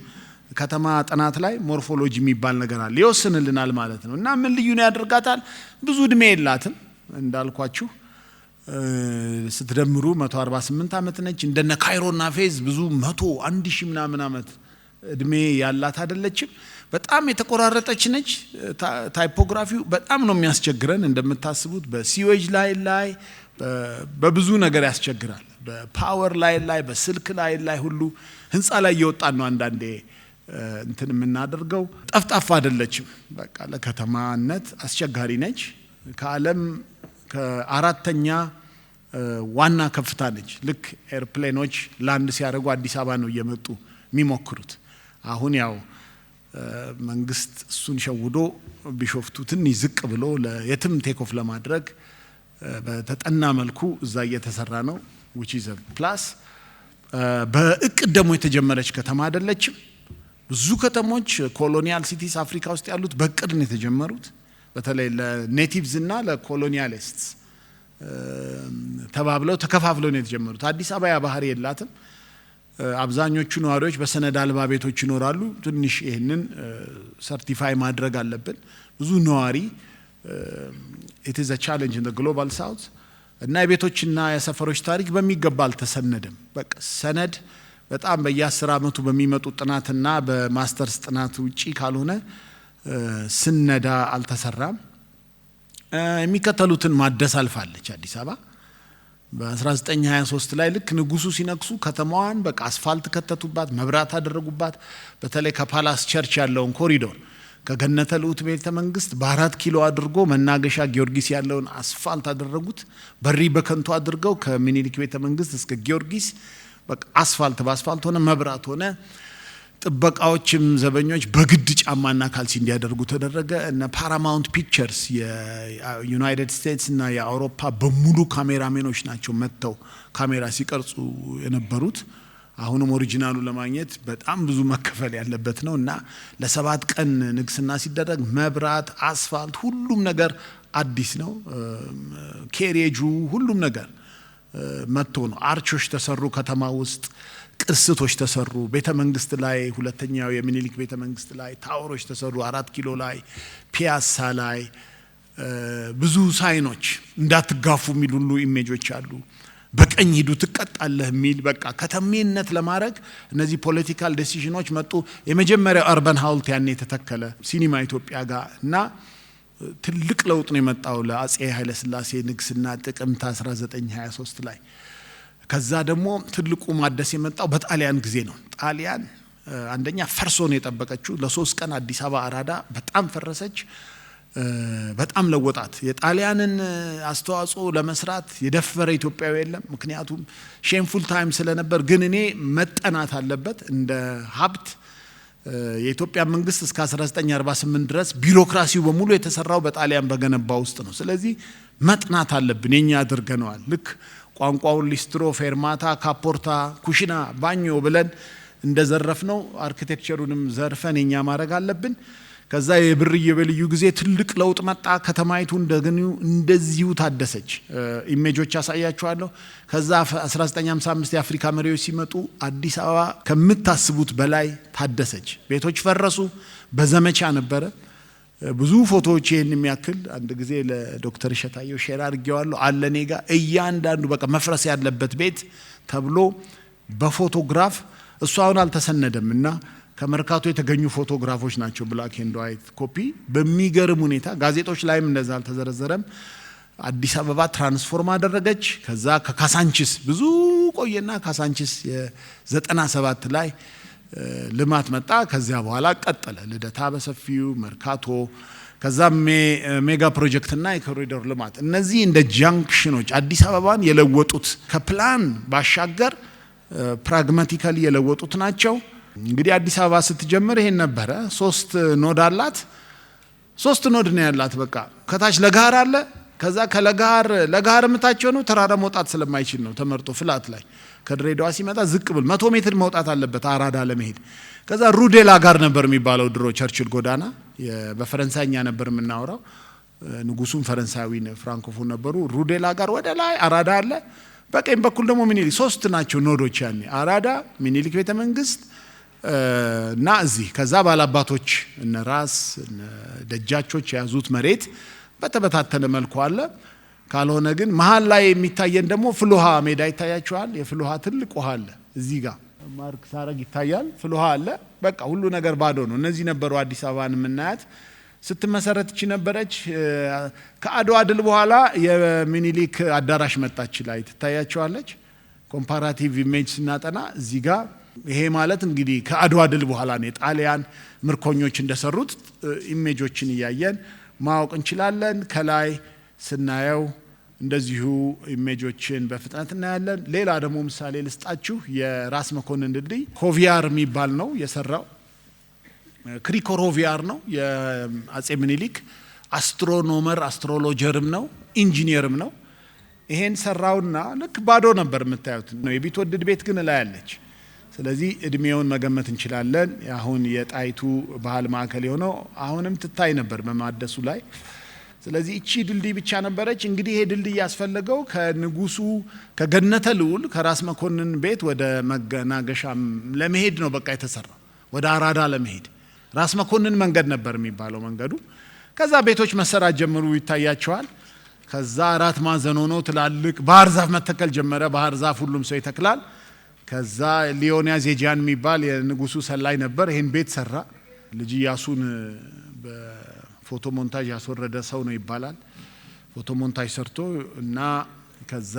ከተማ ጥናት ላይ ሞርፎሎጂ የሚባል ነገር አለ፣ ይወስንልናል ማለት ነው። እና ምን ልዩ ነው ያደርጋታል? ብዙ እድሜ የላትም እንዳልኳችሁ ስትደምሩ 148 ዓመት ነች። እንደነ ካይሮና ፌዝ ብዙ 100 1000 ምናምን ዓመት እድሜ ያላት አይደለችም። በጣም የተቆራረጠች ነች። ታይፖግራፊው በጣም ነው የሚያስቸግረን። እንደምታስቡት በሲዌጅ ላይ በብዙ ነገር ያስቸግራል። በፓወር ላይ በስልክ ላይ ሁሉ ህንፃ ላይ እየወጣን ነው አንዳንዴ እንትን የምናደርገው። ጠፍጣፋ አይደለችም። በቃ ለከተማነት አስቸጋሪ ነች። ከዓለም ከ4ኛ ዋና ከፍታ ነች። ልክ ኤርፕሌኖች ላንድ ሲያደርጉ አዲስ አበባ ነው እየመጡ የሚሞክሩት። አሁን ያው መንግስት እሱን ሸውዶ ቢሾፍቱ ትንሽ ዝቅ ብሎ የትም ቴክኦፍ ለማድረግ በተጠና መልኩ እዛ እየተሰራ ነው። which is a plus በእቅድ ደግሞ የተጀመረች ከተማ አይደለችም። ብዙ ከተሞች ኮሎኒያል ሲቲስ አፍሪካ ውስጥ ያሉት በእቅድ ነው የተጀመሩት። በተለይ ለኔቲቭስ እና ለኮሎኒያሊስትስ ተባብለው ተከፋፍለው ነው የተጀመሩት። አዲስ አበባ ያ ባህሪ የላትም። አብዛኞቹ ነዋሪዎች በሰነድ አልባ ቤቶች ይኖራሉ። ትንሽ ይሄንን ሰርቲፋይ ማድረግ አለብን። ብዙ ነዋሪ it is a challenge in the global south እና የቤቶችና የሰፈሮች ታሪክ በሚገባ አልተሰነደም። በቃ ሰነድ በጣም በየ10 ዓመቱ በሚመጡ ጥናትና በማስተርስ ጥናት ውጪ ካልሆነ ስነዳ አልተሰራም። የሚከተሉትን ማደስ አልፋለች አዲስ አበባ። በ1923 ላይ ልክ ንጉሱ ሲነክሱ ከተማዋን በቃ አስፋልት ከተቱባት፣ መብራት አደረጉባት። በተለይ ከፓላስ ቸርች ያለውን ኮሪዶር ከገነተ ልዑት ቤተ መንግስት በ4 ኪሎ አድርጎ መናገሻ ጊዮርጊስ ያለውን አስፋልት አደረጉት። በሪ በከንቱ አድርገው ከምኒልክ ቤተ መንግስት እስከ ጊዮርጊስ በቃ አስፋልት በአስፋልት ሆነ፣ መብራት ሆነ። ጥበቃዎችም ዘበኞች በግድ ጫማና ካልሲ እንዲያደርጉ ተደረገ። እና ፓራማውንት ፒክቸርስ የዩናይትድ ስቴትስ እና የአውሮፓ በሙሉ ካሜራሜኖች ናቸው መጥተው ካሜራ ሲቀርጹ የነበሩት። አሁንም ኦሪጂናሉ ለማግኘት በጣም ብዙ መከፈል ያለበት ነው። እና ለ7 ቀን ንግስና ሲደረግ መብራት፣ አስፋልት፣ ሁሉም ነገር አዲስ ነው። ኬሬጁ ሁሉም ነገር መጥቶ ነው። አርቾች ተሰሩ፣ ከተማ ውስጥ ቅስቶች ተሰሩ። ቤተ መንግስት ላይ ሁለተኛው የሚኒሊክ ቤተ መንግስት ላይ ታወሮች ተሰሩ። 4 ኪሎ ላይ ፒያሳ ላይ ብዙ ሳይኖች እንዳትጋፉ የሚል ሁሉ ኢሜጆች አሉ። በቀኝ ሂዱ ትቀጣለህ የሚል በቃ ከተሜነት ለማድረግ እነዚህ ፖለቲካል ዲሲዥኖች መጡ። የመጀመሪያው አርበን ሀውልት ያኔ የተተከለ ሲኒማ ኢትዮጵያ ጋር እና ትልቅ ለውጥ ነው የመጣው ለአጼ ኃይለ ሥላሴ ንግስና ጥቅምት 1923 ላይ። ከዛ ደግሞ ትልቁ ማደስ የመጣው በጣሊያን ጊዜ ነው። ጣሊያን አንደኛ ፈርሶ ነው የጠበቀችው። ለ3 ቀን አዲስ አበባ አራዳ በጣም ፈረሰች። በጣም ለወጣት። የጣሊያንን አስተዋጽኦ ለመስራት የደፈረ ኢትዮጵያዊ የለም። ምክንያቱም ሼምፉል ታይም ስለነበር። ግን እኔ መጠናት አለበት እንደ ሀብት የኢትዮጵያ መንግስት እስከ 1948 ድረስ ቢሮክራሲው በሙሉ የተሰራው በጣሊያን በገነባ ውስጥ ነው። ስለዚህ መጥናት አለብን። የኛ አድርገነዋል። ልክ ቋንቋውን ሊስትሮ፣ ፌርማታ፣ ካፖርታ፣ ኩሽና፣ ባኞ ብለን እንደዘረፍነው አርኪቴክቸሩንም ዘርፈን የኛ ማድረግ አለብን። ከዛ የብር ኢዮቤልዩ ጊዜ ትልቅ ለውጥ መጣ። ከተማይቱ እንደዚሁ ታደሰች። ኢሜጆች ያሳያችኋለሁ። ከዛ 1955 የአፍሪካ መሪዎች ሲመጡ አዲስ አበባ ከምታስቡት በላይ ታደሰች። ቤቶች ፈረሱ። በዘመቻ ነበረ። ብዙ ፎቶዎች ይሄን የሚያክል አንድ ጊዜ ለዶክተር እሸታየው ሼር አድርጌዋለሁ አለ እኔ ጋር። እያንዳንዱ በቃ መፍረስ ያለበት ቤት ተብሎ በፎቶግራፍ እሱ አሁን አልተሰነደም እና ከመርካቶ የተገኙ ፎቶግራፎች ናቸው። ብላክ ኤንድ ዋይት ኮፒ በሚገርም ሁኔታ ጋዜጦች ላይም እንደዛ አልተዘረዘረም። አዲስ አበባ ትራንስፎርም አደረገች። ከዛ ከካሳንቺስ ብዙ ቆየና ካሳንቺስ የ97 ላይ ልማት መጣ። ከዚያ በኋላ ቀጠለ ልደታ በሰፊው መርካቶ፣ ከዛ ሜጋ ፕሮጀክትና የኮሪዶር ልማት። እነዚህ እንደ ጃንክሽኖች አዲስ አበባን የለወጡት ከፕላን ባሻገር ፕራግማቲካሊ የለወጡት ናቸው። እንግዲህ አዲስ አበባ ስትጀምር ይሄን ነበረ። 3 ኖድ አላት። 3 ኖድ ነው ያላት። በቃ ከታች ለጋር አለ። ከዛ ለጋር የምታቸው ነው ተራራ መውጣት ስለማይችል ነው ተመርጦ ፍላት ላይ ከድሬዳዋ ሲመጣ ዝቅ ብል 100 ሜትር መውጣት አለበት አራዳ ለመሄድ። ከዛ ሩዴ ላጋር ነበር የሚባለው ድሮ ቸርችል ጎዳና በፈረንሳይኛ ነበር የምናወራው። ንጉሱም ፈረንሳዊ ፍራንኮፎን ነበሩ። ሩዴ ላጋር ወደ ላይ አራዳ አለ። በቀኝ በኩል ደግሞ ሚኒሊክ። 3 ናቸው ኖዶች ያኔ አራዳ፣ ሚኒሊክ ቤተ መንግስት እና እዚህ። ከዛ ባላባቶች እነ ራስ እነ ደጃቾች የያዙት መሬት በተበታተነ መልኩ አለ። ካልሆነ ግን መሃል ላይ የሚታየን ደግሞ ፍልውሃ ሜዳ ይታያቸዋል። የፍልውሃ ትልቅ ውሃ አለ እዚህ ጋር ማርክ ሳረግ ይታያል። ፍልውሃ አለ። በቃ ሁሉ ነገር ባዶ ነው። እነዚህ ነበሩ አዲስ አበባን የምናያት። ስትመሰረት እቺ ነበረች። ከአድዋ ድል በኋላ የሚኒሊክ አዳራሽ መጣች ላይ ትታያቸዋለች። ኮምፓራቲቭ ኢሜጅ ስናጠና እዚህ ጋር ይሄ ማለት እንግዲህ ከአድዋ ድል በኋላ ነው የጣሊያን ምርኮኞች እንደሰሩት ኢሜጆችን እያየን ማወቅ እንችላለን። ከላይ ስናየው እንደዚሁ ኢሜጆችን በፍጥነት እናያለን። ሌላ ደግሞ ምሳሌ ልስጣችሁ። የራስ መኮንን ድልድይ ሆቪያር የሚባል ነው የሰራው። ክሪኮሮቪያር ነው። የአጼ ምኒልክ አስትሮኖመር አስትሮሎጀርም ነው ኢንጂኒየርም ነው። ይሄን ሰራውና ልክ ባዶ ነበር የምታዩት ነው። የቢትወደድ ቤት ግን ላይ አለች። ስለዚህ እድሜውን መገመት እንችላለን። አሁን የጣይቱ ባህል ማዕከል የሆነው አሁንም ትታይ ነበር በማደሱ ላይ። ስለዚህ እቺ ድልድይ ብቻ ነበረች። እንግዲህ ይሄ ድልድይ ያስፈለገው ከንጉሱ ከገነተ ልዑል ከራስ መኮንን ቤት ወደ መገናገሻ ለመሄድ ነው። በቃ የተሰራው ወደ አራዳ ለመሄድ ራስ መኮንን መንገድ ነበር የሚባለው መንገዱ። ከዛ ቤቶች መሰራት ጀመሩ ይታያቸዋል። ከዛ 4 ማዕዘን ሆኖ ትላልቅ ባህር ዛፍ መተከል ጀመረ። ባህር ዛፍ ሁሉም ሰው ይተክላል። ከዛ ሊዮንያ ዜጃን የሚባል የንጉሱ ሰላይ ነበር። ይሄን ቤት ሰራ። ልጅ ኢያሱን በፎቶ ሞንታጅ ያስወረደ ሰው ነው ይባላል። ፎቶ ሞንታጅ ሰርቶ እና ከዛ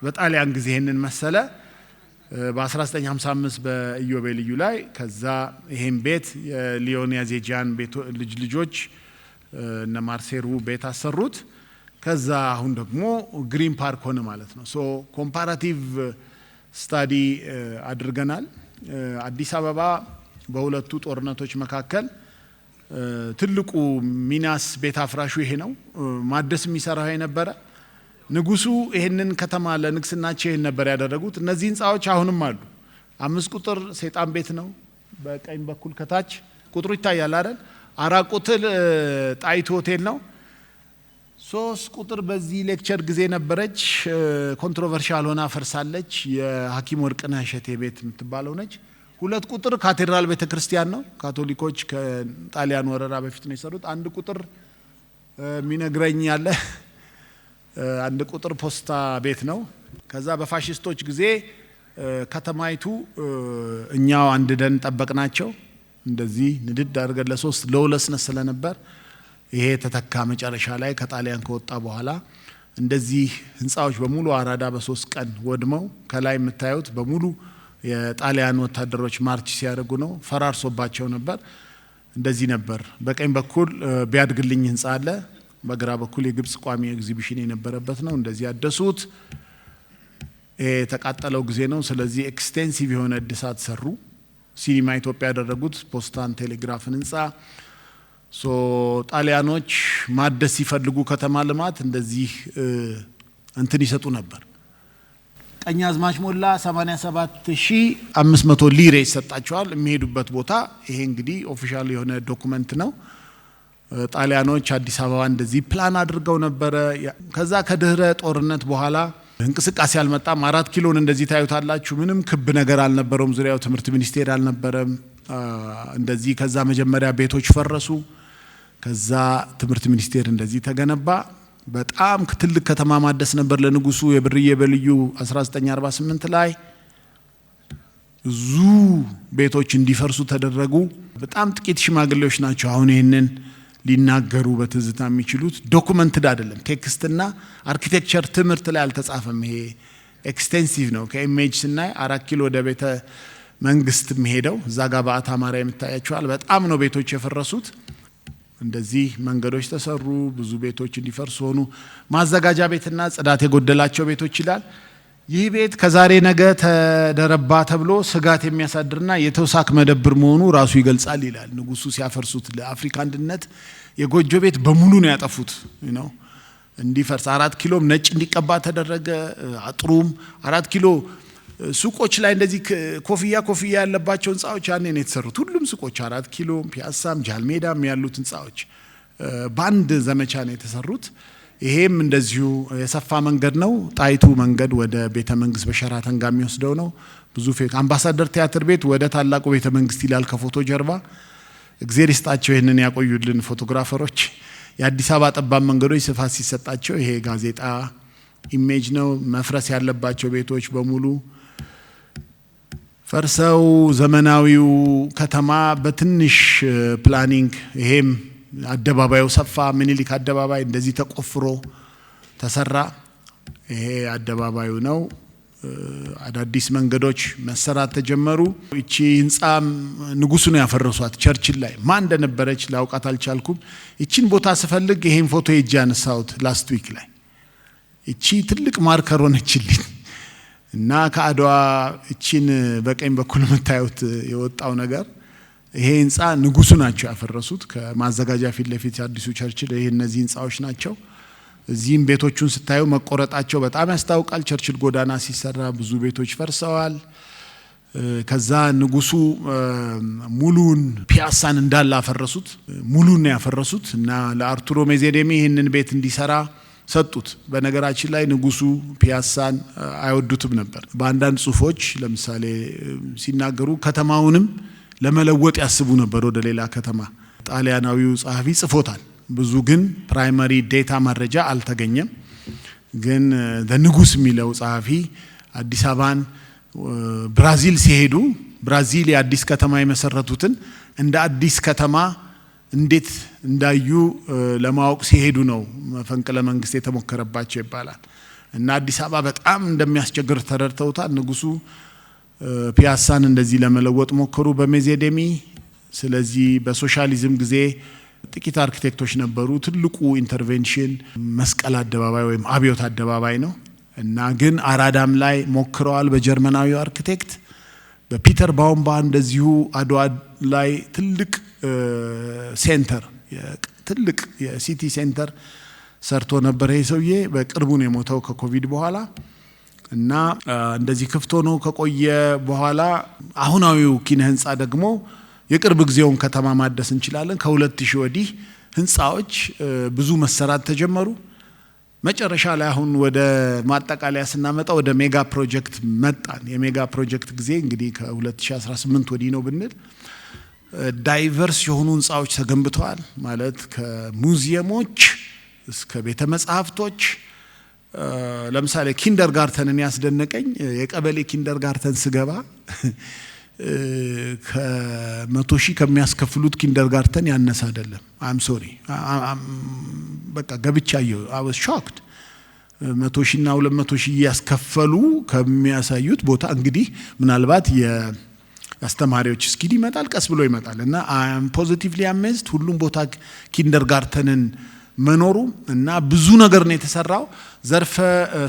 በጣሊያን ጊዜ ይሄንን መሰለ። በ1955 በኢዮቤልዩ ላይ ከዛ ይሄን ቤት የሊዮንያ ዜጃን ልጆች እነ ማርሴሩ ቤት አሰሩት። ከዛ አሁን ደግሞ ግሪን ፓርክ ሆነ ማለት ነው። ሶ ኮምፓራቲቭ ስታዲ አድርገናል። አዲስ አበባ በሁለቱ ጦርነቶች መካከል ትልቁ ሚናስ ቤት አፍራሹ ይሄ ነው። ማደስ የሚሰራው ይሄ ነበረ። ንጉሱ ይሄንን ከተማ ለንግስናቸው ይሄን ነበር ያደረጉት። እነዚህ ህንጻዎች አሁንም አሉ። 5 ቁጥር ሰይጣን ቤት ነው። በቀኝ በኩል ከታች ቁጥሩ ይታያል አይደል? 4 ቁጥር ጣይቱ ሆቴል ነው። 3 ቁጥር በዚህ ሌክቸር ጊዜ ነበረች። ኮንትሮቨርሻል ሆና ፈርሳለች። የሐኪም ወርቅነህ እሸቴ ቤት የምትባለው ነች። 2 ቁጥር ካቴድራል ቤተክርስቲያን ነው። ካቶሊኮች ከጣሊያን ወረራ በፊት ነው የሰሩት። 1 ቁጥር ሚነግረኝ ያለ 1 ቁጥር ፖስታ ቤት ነው። ከዛ በፋሺስቶች ጊዜ ከተማይቱ እኛው አንድ ደን ጠበቅናቸው። እንደዚህ ንድድ አድርገን ለሁለት ስለነበር ይሄ ተተካ። መጨረሻ ላይ ከጣሊያን ከወጣ በኋላ እንደዚህ ህንጻዎች በሙሉ አራዳ በ3 ቀን ወድመው ከላይ የምታዩት በሙሉ የጣሊያን ወታደሮች ማርች ሲያደርጉ ነው። ፈራርሶባቸው ነበር። እንደዚህ ነበር። በቀኝ በኩል ቢያድግልኝ ህንጻ አለ። በግራ በኩል የግብጽ ቋሚ ኤግዚቢሽን የነበረበት ነው። እንደዚህ ያደሱት የተቃጠለው ጊዜ ነው። ስለዚህ ኤክስቴንሲቭ የሆነ እድሳት ሰሩ። ሲኒማ ኢትዮጵያ ያደረጉት ፖስታን ቴሌግራፍን ህንጻ ጣሊያኖች ማደስ ሲፈልጉ ከተማ ልማት እንደዚህ እንትን ይሰጡ ነበር። ቀኛዝማች ሞላ 87500 ሊሬ ይሰጣቸዋል የሚሄዱበት ቦታ። ይሄ እንግዲህ ኦፊሻል የሆነ ዶክመንት ነው። ጣሊያኖች አዲስ አበባ እንደዚህ ፕላን አድርገው ነበረ። ከዛ ከድህረ ጦርነት በኋላ እንቅስቃሴ አልመጣም። 4 ኪሎን እንደዚህ ታዩታላችሁ። ምንም ክብ ነገር አልነበረውም። ዙሪያው ትምህርት ሚኒስቴር አልነበረም። እንደዚህ ከዛ መጀመሪያ ቤቶች ፈረሱ። ከዛ ትምህርት ሚኒስቴር እንደዚህ ተገነባ። በጣም ትልቅ ከተማ ማደስ ነበር ለንጉሱ የብርዬ በልዩ 1948 ላይ ብዙ ቤቶች እንዲፈርሱ ተደረጉ። በጣም ጥቂት ሽማግሌዎች ናቸው አሁን ይሄንን ሊናገሩ በትዝታ የሚችሉት። ዶኩመንትድ አይደለም። ቴክስትና አርኪቴክቸር ትምህርት ላይ አልተጻፈም። ይሄ ኤክስቴንሲቭ ነው። ከኢሜጅ ስናይ 4 ኪሎ ወደ ቤተ መንግስት የሚሄደው እዛ ጋር በአታ ማርያም ይታያቸዋል። በጣም ነው ቤቶች የፈረሱት። እንደዚህ መንገዶች ተሰሩ። ብዙ ቤቶች እንዲፈርሱ ሆኑ። ማዘጋጃ ቤትና ጽዳት የጎደላቸው ቤቶች ይላል። ይህ ቤት ከዛሬ ነገ ተደረባ ተብሎ ስጋት የሚያሳድርና የተውሳክ መደብር መሆኑ ራሱ ይገልጻል ይላል። ንጉሱ ሲያፈርሱት ለአፍሪካ አንድነት የጎጆ ቤት በሙሉ ነው ያጠፉት ነው እንዲፈርስ። 4 ኪሎም ነጭ እንዲቀባ ተደረገ። አጥሩም 4 ኪሎ ሱቆች ላይ እንደዚህ ኮፍያ ያለባቸው ህንጻዎች ያኔ ነው የተሰሩት። ሁሉም ሱቆች 4 ኪሎ፣ ፒያሳም፣ ጃልሜዳም ያሉት ህንጻዎች በአንድ ዘመቻ ነው የተሰሩት። ይሄም እንደዚሁ የሰፋ መንገድ ነው። ጣይቱ መንገድ ወደ ቤተ መንግስት በሸራተን ጋር የሚወስደው ነው። ብዙ አምባሳደር ቲያትር ቤት ወደ ታላቁ ቤተ መንግስት ይላል ከፎቶ ጀርባ። እግዜር ይስጣቸው ይህንን ያቆዩልን ፎቶግራፈሮች። የአዲስ አበባ ጠባብ መንገዶች ስፋት ሲሰጣቸው ይሄ ጋዜጣ ኢሜጅ ነው። መፍረስ ያለባቸው ቤቶች በሙሉ ፈርሰው ዘመናዊው ከተማ በትንሽ ፕላኒንግ ይሄም አደባባዩ ሰፋ። ምኒልክ አደባባይ እንደዚህ ተቆፍሮ ተሰራ። ይሄ አደባባዩ ነው። አዳዲስ መንገዶች መሰራት ተጀመሩ። እቺ ህንጻ ንጉሱ ነው ያፈረሷት። ቸርችል ላይ ማን እንደነበረች ላውቃት አልቻልኩም። እቺን ቦታ ስፈልግ ይሄን ፎቶ ሄጄ ያነሳሁት ላስት ዊክ ላይ። እቺ ትልቅ ማርከር ሆነችልኝ እና ከአድዋ እቺን በቀኝ በኩል የምታዩት የወጣው ነገር ይሄ ህንጻ ንጉሱ ናቸው ያፈረሱት። ከማዘጋጃ ፊት ለፊት አዲሱ ቸርችል ይሄ እነዚህ ህንጻዎች ናቸው። እዚህም ቤቶቹን ስታዩ መቆረጣቸው በጣም ያስታውቃል። ቸርችል ጎዳና ሲሰራ ብዙ ቤቶች ፈርሰዋል። ከዛ ንጉሱ ሙሉን ፒያሳን እንዳለ አፈረሱት። ሙሉን ነው ያፈረሱት እና ለአርቱሮ ሜዜዴሚ ይህንን ቤት እንዲሰራ ሰጡት። በነገራችን ላይ ንጉሱ ፒያሳን አይወዱትም ነበር። በአንዳንድ ጽሁፎች ለምሳሌ ሲናገሩ ከተማውንም ለመለወጥ ያስቡ ነበር ወደ ሌላ ከተማ። ጣሊያናዊው ጸሐፊ ጽፎታል። ብዙ ግን ፕራይመሪ ዴታ መረጃ አልተገኘም። ግን ንጉስ የሚለው ጸሐፊ አዲስ አበባን ብራዚል ሲሄዱ ብራዚል የአዲስ ከተማ የመሰረቱትን እንደ አዲስ ከተማ እንዴት እንዳዩ ለማወቅ ሲሄዱ ነው መፈንቅለ መንግስት የተሞከረባቸው ይባላል። እና አዲስ አበባ በጣም እንደሚያስቸግር ተረድተውታል። ንጉሱ ፒያሳን እንደዚህ ለመለወጥ ሞከሩ በሜዜዴሚ። ስለዚህ በሶሻሊዝም ጊዜ ጥቂት አርኪቴክቶች ነበሩ። ትልቁ ኢንተርቬንሽን መስቀል አደባባይ ወይም አብዮት አደባባይ ነው እና ግን አራዳም ላይ ሞክረዋል በጀርመናዊው አርኪቴክት በፒተር ባውምባ። እንደዚሁ አድዋ ላይ ትልቅ ሴንተር ትልቅ የሲቲ ሴንተር ሰርቶ ነበር። ይሄ ሰውዬ በቅርቡ ነው የሞተው ከኮቪድ በኋላ እና እንደዚህ ክፍቶ ነው ከቆየ በኋላ አሁናዊው ኪነ ህንጻ ደግሞ የቅርብ ጊዜውን ከተማ ማደስ እንችላለን። ከ2000 ወዲህ ህንጻዎች ብዙ መሰራት ተጀመሩ። መጨረሻ ላይ አሁን ወደ ማጠቃለያ ስናመጣ ወደ ሜጋ ፕሮጀክት መጣን። የሜጋ ፕሮጀክት ጊዜ እንግዲህ ከ2018 ወዲህ ነው ብንል ዳይቨርስ የሆኑ ህንጻዎች ተገንብተዋል። ማለት ከሙዚየሞች እስከ ቤተ መጻሕፍቶች። ለምሳሌ ኪንደርጋርተንን ያስደነቀኝ የቀበሌ ኪንደርጋርተን ስገባ ከ100,000 ከሚያስከፍሉት ኪንደርጋርተን ያነሰ አይደለም። አም ሶሪ በቃ ገብቻየሁ አይ ዋዝ ሾክድ። 100,000 እና 200,000 ያስከፈሉ ከሚያሳዩት ቦታ እንግዲህ ምናልባት አስተማሪዎች ስኪድ ይመጣል ቀስ ብሎ ይመጣል እና አይ አም ፖዚቲቭሊ አሜዝድ ሁሉም ቦታ ኪንደርጋርተንን መኖሩ እና ብዙ ነገር ነው የተሰራው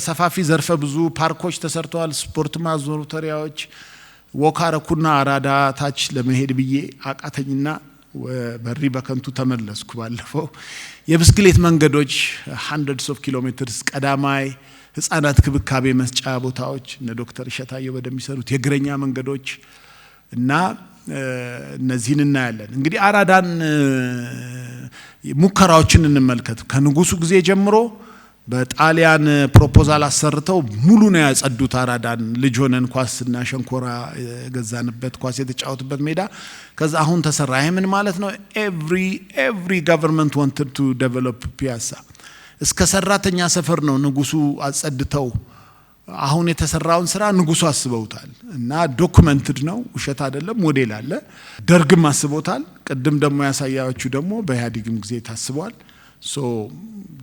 ሰፋፊ ዘርፈ ብዙ ፓርኮች ተሰርተዋል ስፖርት ማዞሪያዎች ወካረኩና አራዳ ታች ለመሄድ ብዬ አቃተኝና በሪ በከንቱ ተመለስኩ ባለፈው የብስክሌት መንገዶች hundreds of kilometers ቀዳማይ ህፃናት ክብካቤ መስጫ ቦታዎች እነ ዶክተር ሸታየው በደሚሰሩት የግረኛ መንገዶች እና እነዚህን እናያለን እንግዲህ አራዳን ሙከራዎችን እንመልከት ከንጉሱ ጊዜ ጀምሮ በጣሊያን ፕሮፖዛል አሰርተው ሙሉ ነው ያጸዱት አራዳን ልጅ ሆነን ኳስና ሸንኮራ ገዛንበት ኳስ የተጫወቱበት ሜዳ ከዛ አሁን ተሰራ ይሄ ምን ማለት ነው every government wanted to develop ፒያሳ እስከ ሰራተኛ ሰፈር ነው ንጉሱ አጸድተው አሁን የተሰራውን ስራ ንጉሱ አስበውታል እና ዶክመንትድ ነው ውሸት አይደለም ሞዴል አለ ደርግም አስቦታል ቀደም ደግሞ ያሳያችሁ ደግሞ በኢህአዴግም ጊዜ ታስቧል so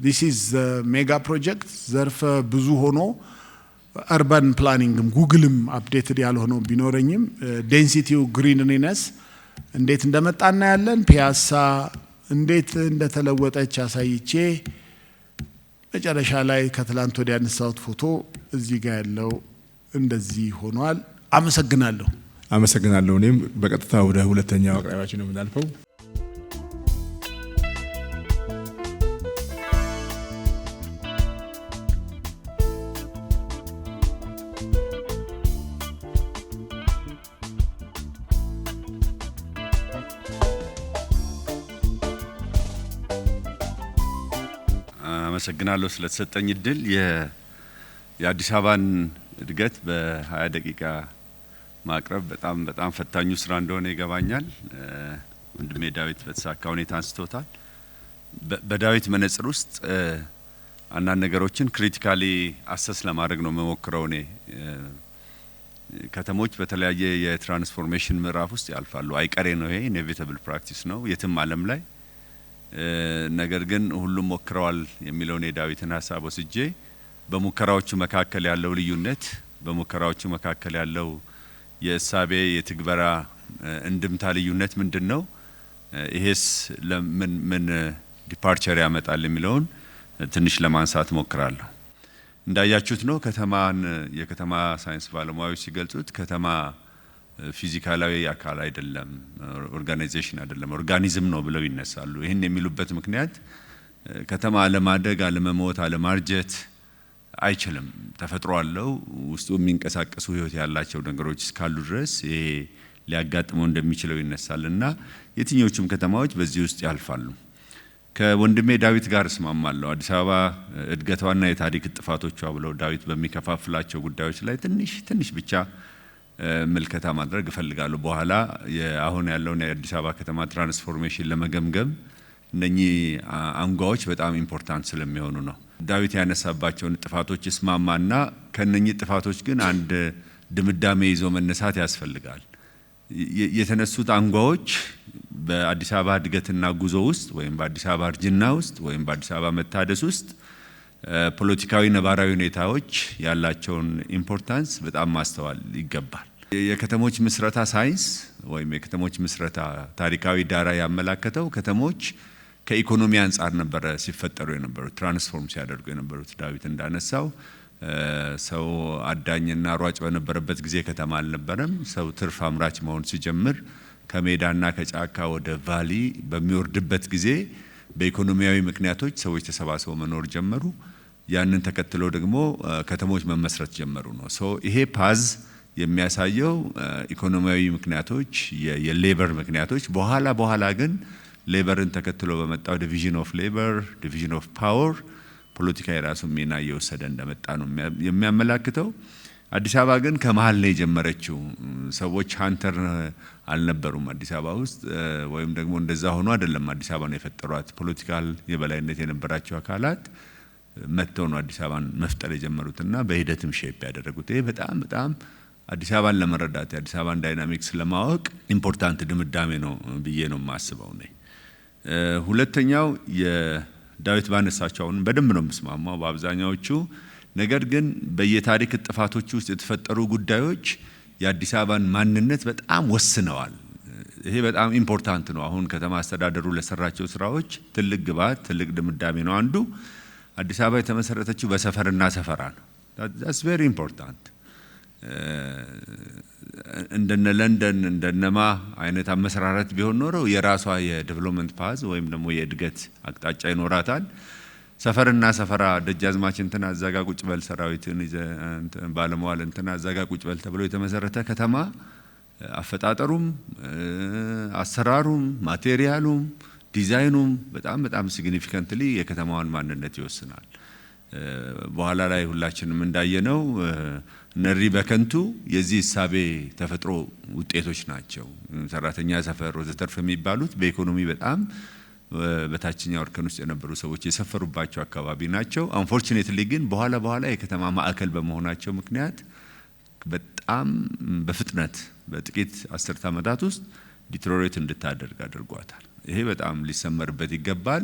this is a mega project ዘርፈ ብዙ ሆኖ urban planning ጉግልም አፕዴትድ ያልሆነው ቢኖርኝም ዴንሲቲው ግሪንነስ እንዴት እንደመጣና ያለን ፒያሳ እንዴት እንደተለወጠች አሳይቼ መጨረሻ ላይ ከትላንት ወዲያ ያነሳሁት ፎቶ እዚህ ጋር ያለው እንደዚህ ሆኗል አመሰግናለሁ እኔም በቀጥታ ወደ ሁለተኛው አቅራቢያችን ነው የምናልፈው አመሰግናለሁ ስለተሰጠኝ እድል የአዲስ አበባን እድገት በ20 ደቂቃ ማቅረብ በጣም ፈታኙ ስራ እንደሆነ ይገባኛል ወንድሜ ዳዊት በተሳካ ሁኔታ አንስቶታል በዳዊት መነጽር ውስጥ አንዳንድ ነገሮችን ክሪቲካሊ አሰስ ለማድረግ ነው መሞክረው እኔ ከተሞች በተለያየ የትራንስፎርሜሽን ምዕራፍ ውስጥ ያልፋሉ አይቀሬ ነው ይሄ ኢኔቪታብል ፕራክቲስ ነው የትም ዓለም ላይ ነገር ግን ሁሉም ሞክረዋል የሚለውን የዳዊትን ሐሳብ ወስጄ በሙከራዎቹ መካከል ያለው ልዩነት በሙከራዎቹ መካከል ያለው የእሳቤ የትግበራ እንድምታ ልዩነት ምንድነው ይሄስ ለምን ዲፓርቸር ያመጣል የሚለውን ትንሽ ለማንሳት ሞክራለሁ እንዳያችሁት ነው የከተማ ሳይንስ ባለሙያዎች ሲገልጹት ከተማ ፊዚካላዊ አካል አይደለም ኦርጋናይዜሽን አይደለም ኦርጋኒዝም ነው ብለው ይነሳሉ ይሄን የሚሉበት ምክንያት ከተማ አለማደግ አለመሞት አለማርጀት አይችልም ተፈጥሮ አለው ውስጡ የሚንቀሳቀሱ ህይወት ያላቸው ነገሮች እስካሉ ድረስ ይሄ ሊያጋጥመው እንደሚችለው ይነሳልና የትኞቹም ከተማዎች በዚህ ውስጥ ያልፋሉ ከወንድሜ ዳዊት ጋር እስማማለሁ አዲስ አበባ እድገቷና የታሪክ ጥፋቶቿ ብለው ዳዊት በሚከፋፍላቸው ጉዳዮች ላይ ትንሽ ብቻ መልከታ ማድረግ እፈልጋለሁ በኋላ አሁን ያለውን የአዲስ አበባ ከተማ ትራንስፎርሜሽን ለመገምገም እነኚህ አንጓዎች በጣም ኢምፖርታንት ስለሚሆኑ ነው ዳዊት ያነሳባቸውን ጥፋቶች እስማማና ከነኚህ ጥፋቶች ግን አንድ ድምዳሜ ይዞ መነሳት ያስፈልጋል የተነሱት አንጓዎች በአዲስ አበባ እድገትና ጉዞ ውስጥ ወይም በአዲስ አበባ እርጅና ውስጥ ወይም በአዲስ አበባ መታደስ ውስጥ ፖለቲካዊ ነባራዊ ሁኔታዎች ያላቸውን ኢምፖርታንስ በጣም ማስተዋል ይገባል የከተሞች ምስረታ ሳይንስ ወይም የከተሞች ምስረታ ታሪካዊ ዳራ ያመላከተው ከተሞች ከኢኮኖሚ አንፃር ነበር ሲፈጠሩ የነበሩት ትራንስፎርም ሲያደርጉ የነበሩት ዳዊት እንዳነሳው ሰው አዳኝና ሯጭ በነበረበት ጊዜ ከተማ አልነበረም ሰው ትርፍ አምራች መሆን ሲጀምር ከሜዳና ከጫካ ወደ ቫሊ በሚወርድበት ጊዜ በኢኮኖሚያዊ ምክንያቶች ሰዎች ተሰባስበው መኖር ጀመሩ ያንን ተከትሎ ደግሞ ከተሞች መመስረት ጀመሩ ነው ሶ ይሄ ፓዝ የሚያሳየው ኢኮኖሚያዊ ምክንያቶች የሌበር ምክንያቶች በኋላ ግን ሌበርን ተከትሎ በመጣው ዲቪዥን ኦፍ ሌበር ዲቪዥን ኦፍ ፓወር ፖለቲካ የራሱ ሚና እየወሰደ እንደመጣ ነው የሚያመላክተው አዲስ አበባ ግን ከመሃል ላይ የጀመረችው ሰዎች ሃንተር አልነበሩም አዲስ አበባ ውስጥ ወይም ደግሞ እንደዛ ሆኖ አይደለም አዲስ አበባ ነው የፈጠሯት ፖለቲካል የበላይነት የነበራቸው አካላት መጥተው ነው አዲስ አበባን መፍጠር የጀመሩትና በሂደትም ሼፕ ያደረጉት ይሄ በጣም አዲስ አበባን ለመረዳት የአዲስ አበባን ዳይናሚክስ ለማወቅ ኢምፖርታንት ድምዳሜ ነው ብዬ ነው የማስበው ነው ሁለተኛው የዳዊት ባነሳቸውን በደንብ ነው የምስማማው በአብዛኛዎቹ ነገር ግን በየታሪክ ጥፋቶች ውስጥ የተፈጠሩ ጉዳዮች የአዲስ አበባን ማንነት በጣም ወስነዋል። ይሄ በጣም ኢምፖርታንት ነው። አሁን ከተማ አስተዳደሩ ለሰራቸው ስራዎች ትልቅ ግብዓት ትልቅ ድምዳሜ ነው። አንዱ አዲስ አበባ የተመሰረተችው በሰፈርና ሰፈራ ነው። that's very important። እንደነ ለንደን እንደነማ አይነት አመሰራረት ቢሆን ኖሮ የራሷ የዴቨሎፕመንት ፓዝ ወይም ደግሞ የእድገት አቅጣጫ ይኖራታል። ሰፈርና ሰፈራ ደጃዝማች እንትና አዛጋ ቁጭ በል ሰራዊትን ባለመዋል እንትና አዛጋ ቁጭ በል ተብሎ የተመሰረተ ከተማ አፈጣጠሩም አሰራሩም ማቴሪያሉም ዲዛይኑም በጣም ሲግኒፊካንትሊ የከተማዋን ማንነት ይወስናል። በኋላ ላይ ሁላችንም እንዳየነው ነሪ በከንቱ የዚህ እሳቤ ተፈጥሮ ውጤቶች ናቸው። ሰራተኛ ሰፈር ወዘተርፍ የሚባሉት በኢኮኖሚ በጣም በታችኛው እርከን ውስጥ የነበሩ ሰዎች የሰፈሩባቸው አካባቢ ናቸው። አንፎርቹኔትሊ ግን በኋላ የከተማ ማዕከል በመሆናቸው ምክንያት በጣም በፍጥነት በጥቂት 10 ዓመታት ውስጥ ዲትሮሬት እንድታደርግ አድርጓታል። ይሄ በጣም ሊሰመርበት ይገባል።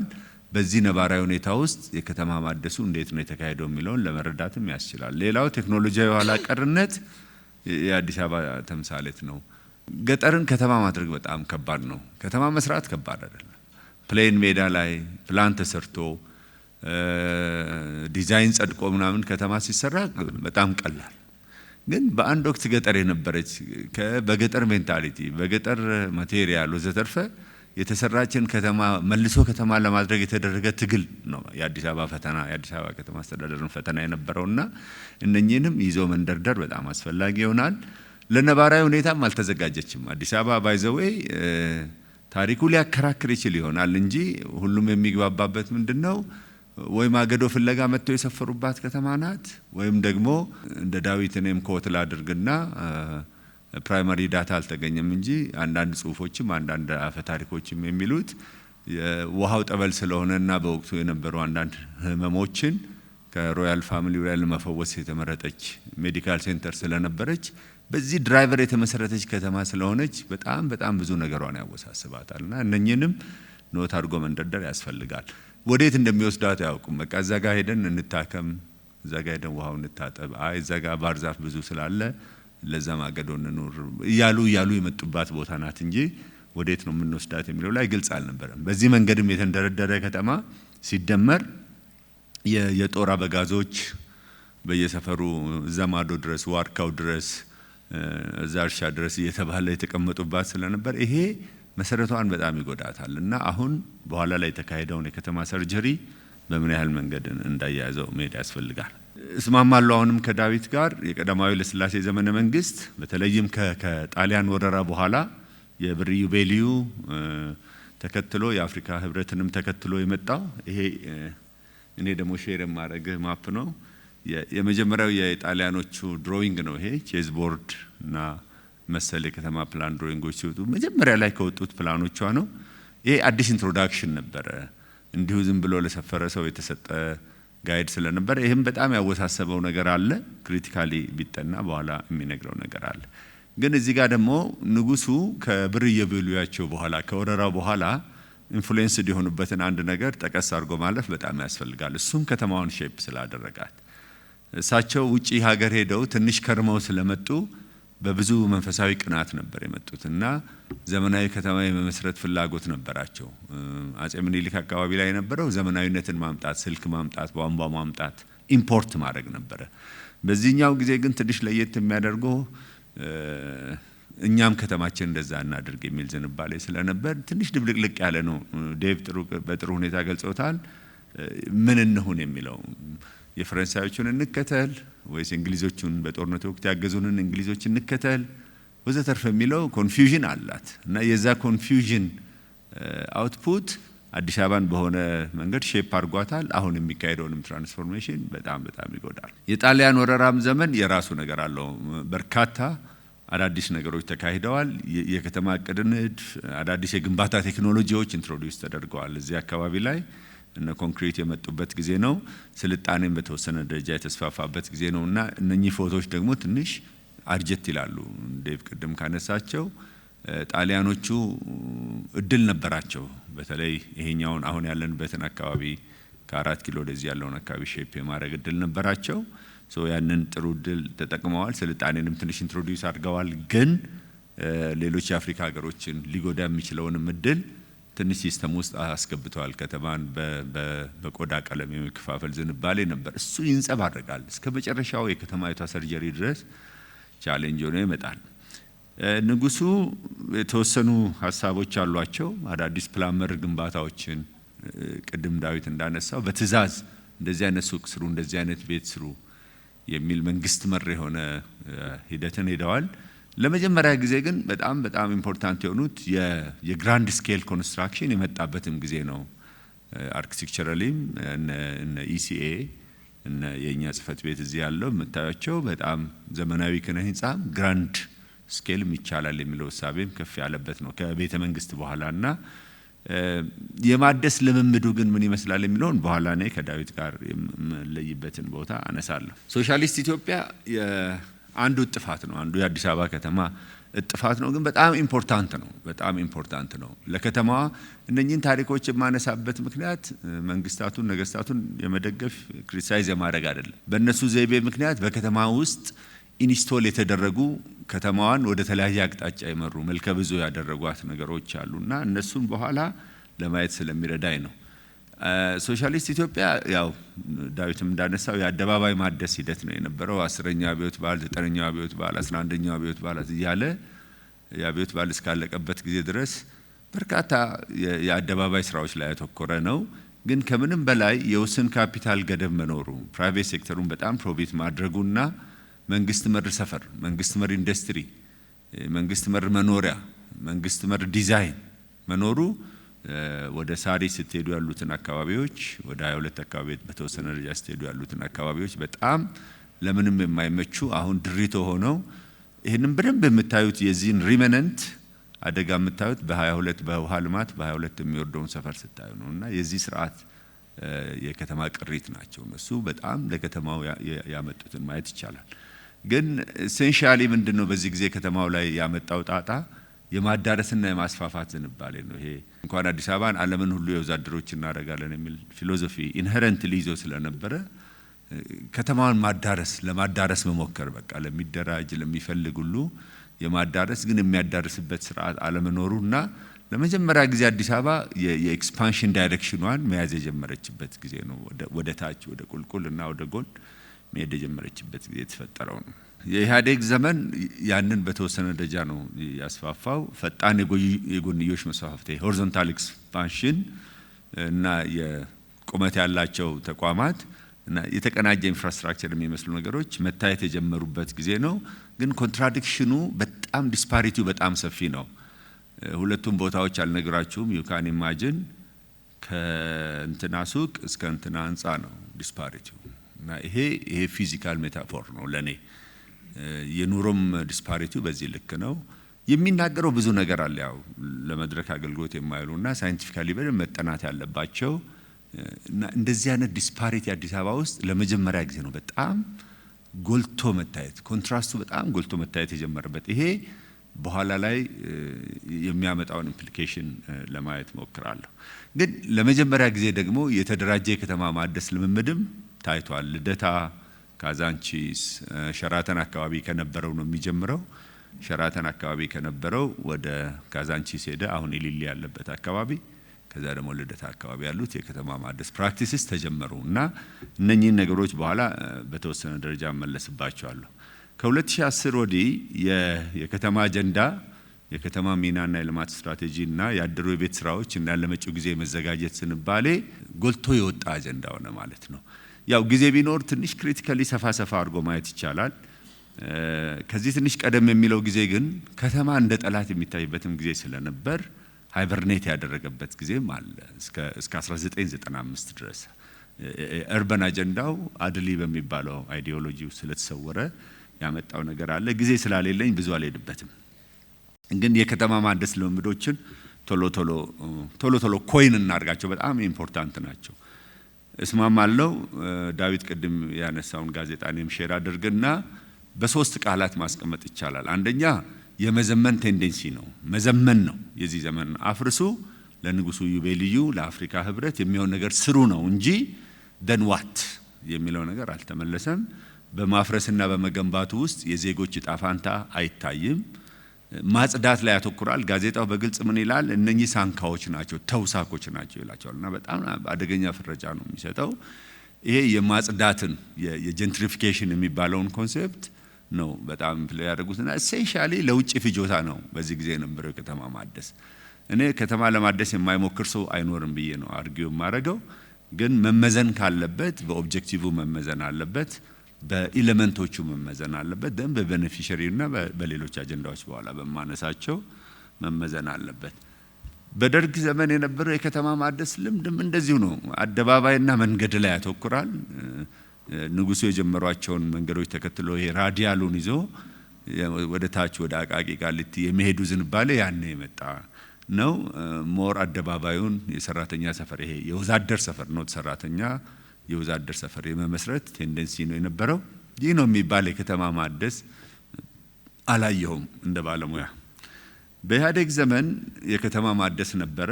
በዚህ ነባራዊ ሁኔታ ውስጥ የከተማ ማደሱ እንዴት ነው የተካሄደው የሚለውን ለመረዳትም ያስችላል። ሌላው ቴክኖሎጂያዊ ኋላ ቀርነት የአዲስ አበባ ተምሳሌት ነው። ገጠርን ከተማ ማድረግ በጣም ከባድ ነው። ከተማ መስራት ከባድ አይደለም። ፕሌን ሜዳ ላይ ፕላን ተሰርቶ ዲዛይን ጸድቆ ምናምን ከተማ ሲሰራ በጣም ቀላል። ግን በአንድ ወቅት ገጠር የነበረች በገጠር ሜንታሊቲ በገጠር ማቴሪያል ወዘተርፈ የተሰራችን ከተማ መልሶ ከተማ ለማድረግ የተደረገ ትግል ነው የአዲስ አበባ ፈተና የአዲስ አበባ ከተማ አስተዳደርን ፈተና የነበረውና እነኚህንም ይዞ መንደርደር በጣም አስፈላጊ ይሆናል። ለነባራዊ ሁኔታም አልተዘጋጀችም አዲስ አበባ ባይዘዌይ ታሪኩ ሊያከራክር ይችል ይሆናል እንጂ ሁሉም የሚግባባበት ምንድነው ወይ ማገዶ ፍለጋ መጥተው የሰፈሩባት ከተማ ናት ወይም ደግሞ እንደ ዳዊት እኔም ኮትል አድርግና ፕራይመሪ ዳታ አልተገኘም እንጂ አንዳንድ ጽሁፎችም አንዳንድ አፈ ታሪኮችም የሚሉት የውሃው ጠበል ስለሆነና በወቅቱ የነበሩ አንዳንድ ህመሞችን ከሮያል ፋሚሊ ሮያል መፈወስ የተመረጠች ሜዲካል ሴንተር ስለነበረች በዚህ ድራይቨር የተመሰረተች ከተማ ስለሆነች በጣም ብዙ ነገሯን ያወሳስባታልና እነኚህንም ኖት አድርጎ መንደርደር ያስፈልጋል። ወዴት እንደሚወስዳት ያውቁም። በቃ እዛ ጋር ሄደን እንታከም፣ እዛ ጋር ሄደን ውሃው እንታጠብ፣ አይ እዛ ጋር ባህር ዛፍ ብዙ ስላለ ለዛ ማገዶ እንኑር እያሉ የመጡባት ቦታ ናት እንጂ ወዴት ነው የምንወስዳት የሚለው ላይ ግልጽ አልነበረም። በዚህ መንገድም የተንደረደረ ከተማ ሲደመር የጦር አበጋዞች በየሰፈሩ እዛ ማዶ ድረስ ዋርካው ድረስ እዛ እርሻ ድረስ እየተባለ የተቀመጡባት ስለነበር ይሄ መሰረቷን በጣም ይጎዳታል እና አሁን በኋላ ላይ የተካሄደውን የከተማ ሰርጀሪ በምን ያህል መንገድ እንዳያያዘው መሄድ ያስፈልጋል። እስማማለሁ አሁንም ከዳዊት ጋር የቀዳማዊ ኃይለ ሥላሴ ዘመነ መንግስት በተለይም ከጣሊያን ወረራ በኋላ የብር ኢዮቤልዩ ተከትሎ የአፍሪካ ህብረትንም ተከትሎ የመጣው ይሄ እኔ ደግሞ ሼር የማረግ ማፕ ነው። የመጀመሪያው የጣሊያኖቹ ድሮዊንግ ነው። ይሄ ቼዝ ቦርድ እና መሰል የከተማ ፕላን ድሮዊንጎች ሲወጡ መጀመሪያ ላይ ከወጡት ፕላኖቿ ነው። ይሄ አዲስ ኢንትሮዳክሽን ነበረ። እንዲሁ ዝም ብሎ ለሰፈረ ሰው የተሰጠ ጋይድ ስለነበረ ይሄም በጣም ያወሳሰበው ነገር አለ። ክሪቲካሊ ቢጠና በኋላ የሚነግረው ነገር አለ። ግን እዚህ ጋር ደግሞ ንጉሱ ከብር ኢዮቤልዩያቸው በኋላ ከወረራው በኋላ ኢንፍሉዌንስ የሆኑበትን አንድ ነገር ጠቀስ አድርጎ ማለፍ በጣም ያስፈልጋል። እሱም ከተማውን ሼፕ ስላደረጋት እሳቸው ውጪ ሀገር ሄደው ትንሽ ከርመው ስለመጡ በብዙ መንፈሳዊ ቅናት ነበር የመጡት እና ዘመናዊ ከተማ የመመስረት ፍላጎት ነበራቸው። አጼ ምኒልክ አካባቢ ላይ የነበረው ዘመናዊነትን ማምጣት፣ ስልክ ማምጣት፣ ቧንቧ ማምጣት፣ ኢምፖርት ማድረግ ነበረ። በዚህኛው ጊዜ ግን ትንሽ ለየት የሚያደርገው እኛም ከተማችን እንደዛ እናድርግ የሚል ዝንባሌ ስለነበር ትንሽ ድብልቅልቅ ያለ ነው። ዴቭ በጥሩ ሁኔታ ገልጾታል። ምን እንሁን የሚለው የፈረንሳዮቹን እንከተል ወይስ እንግሊዞቹን በጦርነቱ ወቅት ያገዙንን እንግሊዞች እንከተል ወዘተርፈ የሚለው ኮንፊውዥን አላት እና የዛ ኮንፊውዥን አውትፑት አዲስ አበባን በሆነ መንገድ ሼፕ አድርጓታል። አሁን የሚካሄደውንም ትራንስፎርሜሽን በጣም ይጎዳል። የጣሊያን ወረራም ዘመን የራሱ ነገር አለው። በርካታ አዳዲስ ነገሮች ተካሂደዋል። የከተማ እቅድ ንድፍ፣ አዳዲስ የግንባታ ቴክኖሎጂዎች ኢንትሮዲዩስ ተደርገዋል። እዚህ አካባቢ ላይ እነ ኮንክሪት የመጡበት ጊዜ ነው። ስልጣኔም በተወሰነ ደረጃ የተስፋፋበት ጊዜ ነውና እነኚህ ፎቶዎች ደግሞ ትንሽ አርጀት ይላሉ። ዴቭ ቅድም ካነሳቸው ጣሊያኖቹ እድል ነበራቸው። በተለይ ይሄኛውን አሁን ያለንበትን አካባቢ ከ4 ኪሎ ወደዚህ ያለውን አካባቢ ሼፕ የማድረግ እድል ነበራቸው። ያንን ጥሩ ድል ተጠቅመዋል። ስልጣኔንም ትንሽ ኢንትሮዲዩስ አድርገዋል። ግን ሌሎች የአፍሪካ ሀገሮችን ሊጎዳ የሚችለውንም እድል ትንሽ ሲስተም ውስጥ አስገብተዋል። ከተማን በቆዳ ቀለም የመከፋፈል ዝንባሌ ነበር። እሱ ይንጸባረቃል እስከ መጨረሻው የከተማይቷ ሰርጀሪ ድረስ ቻሌንጅ ሆኖ ይመጣል። ንጉሱ የተወሰኑ ሀሳቦች አሏቸው። አዳዲስ ፕላን መር ግንባታዎችን ቅድም ዳዊት እንዳነሳው በትዕዛዝ እንደዚህ አይነት ሱቅ ስሩ፣ እንደዚህ አይነት ቤት ስሩ የሚል መንግስት መር የሆነ ሂደትን ሄደዋል። ለመጀመሪያ ጊዜ ግን በጣም ኢምፖርታንት የሆኑት የግራንድ ስኬል ኮንስትራክሽን የመጣበትም ጊዜ ነው። አርኪቴክቸራሊም እነ ኢሲኤ እነ የኛ ጽህፈት ቤት እዚህ ያለው የምታያቸው በጣም ዘመናዊ ክነ ህንጻ ግራንድ ስኬልም ይቻላል የሚለው ሐሳቤም ከፍ ያለበት ነው ከቤተ መንግስት በኋላና የማደስ ልምምዱ ግን ምን ይመስላል የሚለውን በኋላ ላይ ከዳዊት ጋር የምለይበትን ቦታ አነሳለሁ። ሶሻሊስት ኢትዮጵያ አንዱ ጥፋት ነው፣ አንዱ የአዲስ አበባ ከተማ ጥፋት ነው። ግን በጣም ኢምፖርታንት ነው ለከተማዋ። እነኚህን ታሪኮች የማነሳበት ምክንያት መንግስታቱን ነገስታቱን የመደገፍ ክሪቲሳይዝ የማድረግ አይደለም። በእነሱ ዘይቤ ምክንያት በከተማ ውስጥ ኢንስቶል የተደረጉ ከተማዋን ወደ ተለያየ አቅጣጫ የመሩ መልከ ብዙ ያደረጓት ነገሮች አሉና እነሱን በኋላ ለማየት ስለሚረዳኝ ነው። ሶሻሊስት ኢትዮጵያ ያው ዳዊትም እንዳነሳው የአደባባይ ማደስ ሂደት ነው የነበረው። 10ኛው አብዮት በዓል፣ 9ኛው አብዮት በዓል፣ 11ኛው አብዮት በዓል እያለ የአብዮት በዓል እስካለቀበት ጊዜ ድረስ በርካታ የአደባባይ ስራዎች ላይ ያተኮረ ነው። ግን ከምንም በላይ የውስን ካፒታል ገደብ መኖሩ፣ ፕራይቬት ሴክተሩን በጣም ፕሮቢት ማድረጉና መንግስት መር ሰፈር፣ መንግስት መር ኢንዱስትሪ፣ መንግስት መር መኖሪያ፣ መንግስት መር ዲዛይን መኖሩ ወደ ሳሪስ ስትሄዱ ያሉትን አካባቢዎች ወደ 22 አካባቢ በተወሰነ ደረጃ ስትሄዱ ያሉትን አካባቢዎች በጣም ለምንም የማይመቹ አሁን ድሪቶ ሆነው ይሄንን በደንብ የምታዩት የዚህን ሪመነንት አደጋ የምታዩት በ22 በውሃ ልማት በ22 የሚወርደውን ሰፈር ስታዩ ነውና የዚህ ስርዓት የከተማ ቅሪት ናቸው። እነሱ በጣም ለከተማው ያመጡትን ማየት ይቻላል። ግን ኢሴንሻሊ ምንድነው በዚህ ጊዜ ከተማው ላይ ያመጣው ጣጣ የማዳረስና የማስፋፋት ዝንባሌ ነው። ይሄ እንኳን አዲስ አበባን ዓለምን ሁሉ የወዛደሮች እናደርጋለን የሚል ፊሎሶፊ ኢንሄረንትሊ ይዞ ስለነበረ ከተማውን ለማዳረስ መሞከር በቃ ለሚደራጅ ለሚፈልግ ሁሉ የማዳረስ ግን የሚያዳርስበት ስርዓት አለመኖሩና ለመጀመሪያ ጊዜ አዲስ አበባ የኤክስፓንሽን ዳይሬክሽኗን መያዝ የጀመረችበት ጊዜ ነው። ወደ ታች ወደ ቁልቁልና ወደ ጎን መሄድ የጀመረችበት ጊዜ የተፈጠረው ነው። የኢህአዴግ ዘመን ያንን በተወሰነ ደረጃ ነው ያስፋፋው። ፈጣን የጎንዮሽ መስፋፋት ሆሪዞንታል ኤክስፓንሽን እና የቁመት ያላቸው ተቋማት እና የተቀናጀ ኢንፍራስትራክቸር የሚመስሉ ነገሮች መታየት የጀመሩበት ጊዜ ነው። ግን ኮንትራዲክሽኑ በጣም ዲስፓሪቲው በጣም ሰፊ ነው። ሁለቱም ቦታዎች አልነግራችሁም። ዩ ካን ኢማጂን ከእንትና ሱቅ እስከ እንትና ህንጻ ነው ዲስፓሪቲው እና ይሄ ፊዚካል ሜታፎር ነው ለኔ። የኑሮም ዲስፓሪቲው በዚህ ልክ ነው። የሚናገረው ብዙ ነገር አለ። ያው ለመድረክ አገልግሎት የማይሉና ሳይንቲፊካሊ በደንብ መጠናት ያለባቸው እና እንደዚህ አይነት ዲስፓሪቲ አዲስ አበባ ውስጥ ለመጀመሪያ ጊዜ ነው በጣም ጎልቶ መታየት፣ ኮንትራስቱ በጣም ጎልቶ መታየት የጀመረበት። ይሄ በኋላ ላይ የሚያመጣውን ኢምፕሊኬሽን ለማየት ሞክራለሁ። ግን ለመጀመሪያ ጊዜ ደግሞ የተደራጀ የከተማ ማደስ ልምምድም ታይቷል። ልደታ፣ ካዛንቺስ፣ ሸራተን አካባቢ ከነበረው ነው የሚጀምረው። ሸራተን አካባቢ ከነበረው ወደ ካዛንቺስ ሄደ፣ አሁን ኢሊሊ ያለበት አካባቢ፣ ከዛ ደግሞ ልደታ አካባቢ ያሉት የከተማ ማደስ ፕራክቲስስ ተጀመሩ እና እነኚህን ነገሮች በኋላ በተወሰነ ደረጃ መለስባቸዋለሁ። ከ2010 ወዲህ የከተማ አጀንዳ፣ የከተማ ሚናና የልማት ስትራቴጂና ያደሩ የቤት ስራዎች እና ለመጪው ጊዜ መዘጋጀት ዝንባሌ ጎልቶ የወጣ አጀንዳ ሆነ ማለት ነው። ያው ጊዜ ቢኖር ትንሽ ክሪቲካሊ ሰፋ አድርጎ ማየት ይቻላል። ከዚህ ትንሽ ቀደም የሚለው ጊዜ ግን ከተማ እንደ ጠላት የሚታይበትም ጊዜ ስለነበር ሃይበርኔት ያደረገበት ጊዜም አለ እስከ 1995 ድረስ። እርበን አጀንዳው አድሊ በሚባለው አይዲዮሎጂው ስለተሰወረ ያመጣው ነገር አለ። ጊዜ ስላሌለኝ ብዙ አልሄድበትም። ግን የከተማ ማደስ ልምምዶችን ቶሎ ኮይን እናርጋቸው፣ በጣም ኢምፖርታንት ናቸው። እስማማለሁ። ዳዊት ቅድም ያነሳውን ጋዜጣኔም ሼር አድርግና በሶስት ቃላት ማስቀመጥ ይቻላል። አንደኛ የመዘመን ቴንዴንሲ ነው፣ መዘመን ነው የዚህ ዘመን። አፍርሱ፣ ለንጉሱ ዩቤልዩ፣ ለአፍሪካ ህብረት የሚሆን ነገር ስሩ ነው እንጂ ደን ዋት የሚለው ነገር አልተመለሰም። በማፍረስና በመገንባቱ ውስጥ የዜጎች ዕጣ ፈንታ አይታይም። ማጽዳት ላይ ያተኩራል። ጋዜጣው በግልጽ ምን ይላል? እነኚህ ሳንካዎች ናቸው፣ ተውሳኮች ናቸው ይላቸዋል። እና በጣም አደገኛ ፍረጃ ነው የሚሰጠው። ይሄ የማጽዳትን የጀንትሪፊኬሽን የሚባለውን ኮንሴፕት ነው በጣም ፕሌይ ያደርጉትና ኤሴንሻሊ ለውጭ ፍጆታ ነው በዚህ ጊዜ የነበረው ከተማ ማደስ። እኔ ከተማ ለማደስ የማይሞክር ሰው አይኖርም ብዬ ነው አርጊው የማደርገው። ግን መመዘን ካለበት በኦብጀክቲቭ መመዘን አለበት፣ በኤሌመንቶቹ መመዘን አለበት፣ ደም በቤኔፊሻሪውና በሌሎች አጀንዳዎች በኋላ በማነሳቸው መመዘን አለበት። በደርግ ዘመን የነበረው የከተማ ማደስ ልምድም እንደዚሁ ነው። አደባባይና መንገድ ላይ ያተኩራል። ንጉሱ የጀመሯቸውን መንገዶች ተከትሎ ይሄ ራዲያሉን ይዞ ወደ ታች ወደ አቃቂ ቃሊቲ የሚሄዱ ዝንባሌ ያኔ የመጣ ነው። ሞር አደባባዩን የሰራተኛ ሰፈር ይሄ የወዛደር ሰፈር ነው፣ ሰራተኛ የወዛደር ሰፈር የመመስረት ቴንደንሲ ነው የነበረው። ይህ ነው የሚባል የከተማ ማደስ አላየሁም እንደ ባለሙያ። በኢህአዴግ ዘመን የከተማ ማደስ ነበረ።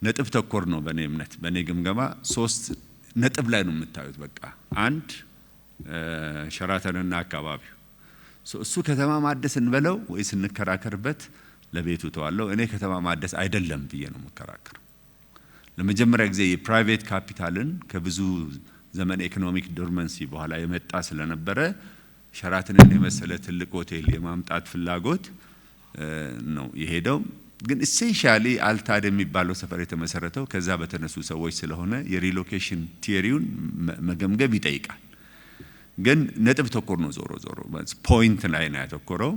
ነጥብ ተኮር ነው በኔ እምነት፣ በኔ ግምገማ 3 ነጥብ ላይ ነው የምታዩት። በቃ አንድ ሸራተንና አካባቢው እሱ ከተማ ማደስ እንበለው ወይ ስንከራከርበት ለቤቱ ተዋለው። እኔ ከተማ ማደስ አይደለም ብዬ ነው መከራከር። ለመጀመሪያ ጊዜ የፕራይቬት ካፒታልን ከብዙ ዘመን ኢኮኖሚክ ዶርመንሲ በኋላ የመጣ ስለነበረ ሸራተንን የመሰለ ትልቅ ሆቴል የማምጣት ፍላጎት ነው የሄደው። ግን ኢሴንሻሊ አልታድ የሚባለው ሰፈር የተመሰረተው ከዛ በተነሱ ሰዎች ስለሆነ የሪሎኬሽን ቲዮሪውን መገምገም ይጠይቃል። ግን ነጥብ ተኮር ነው፣ ዞሮ ዞሮ ፖይንት ላይ ነው ያተኮረው።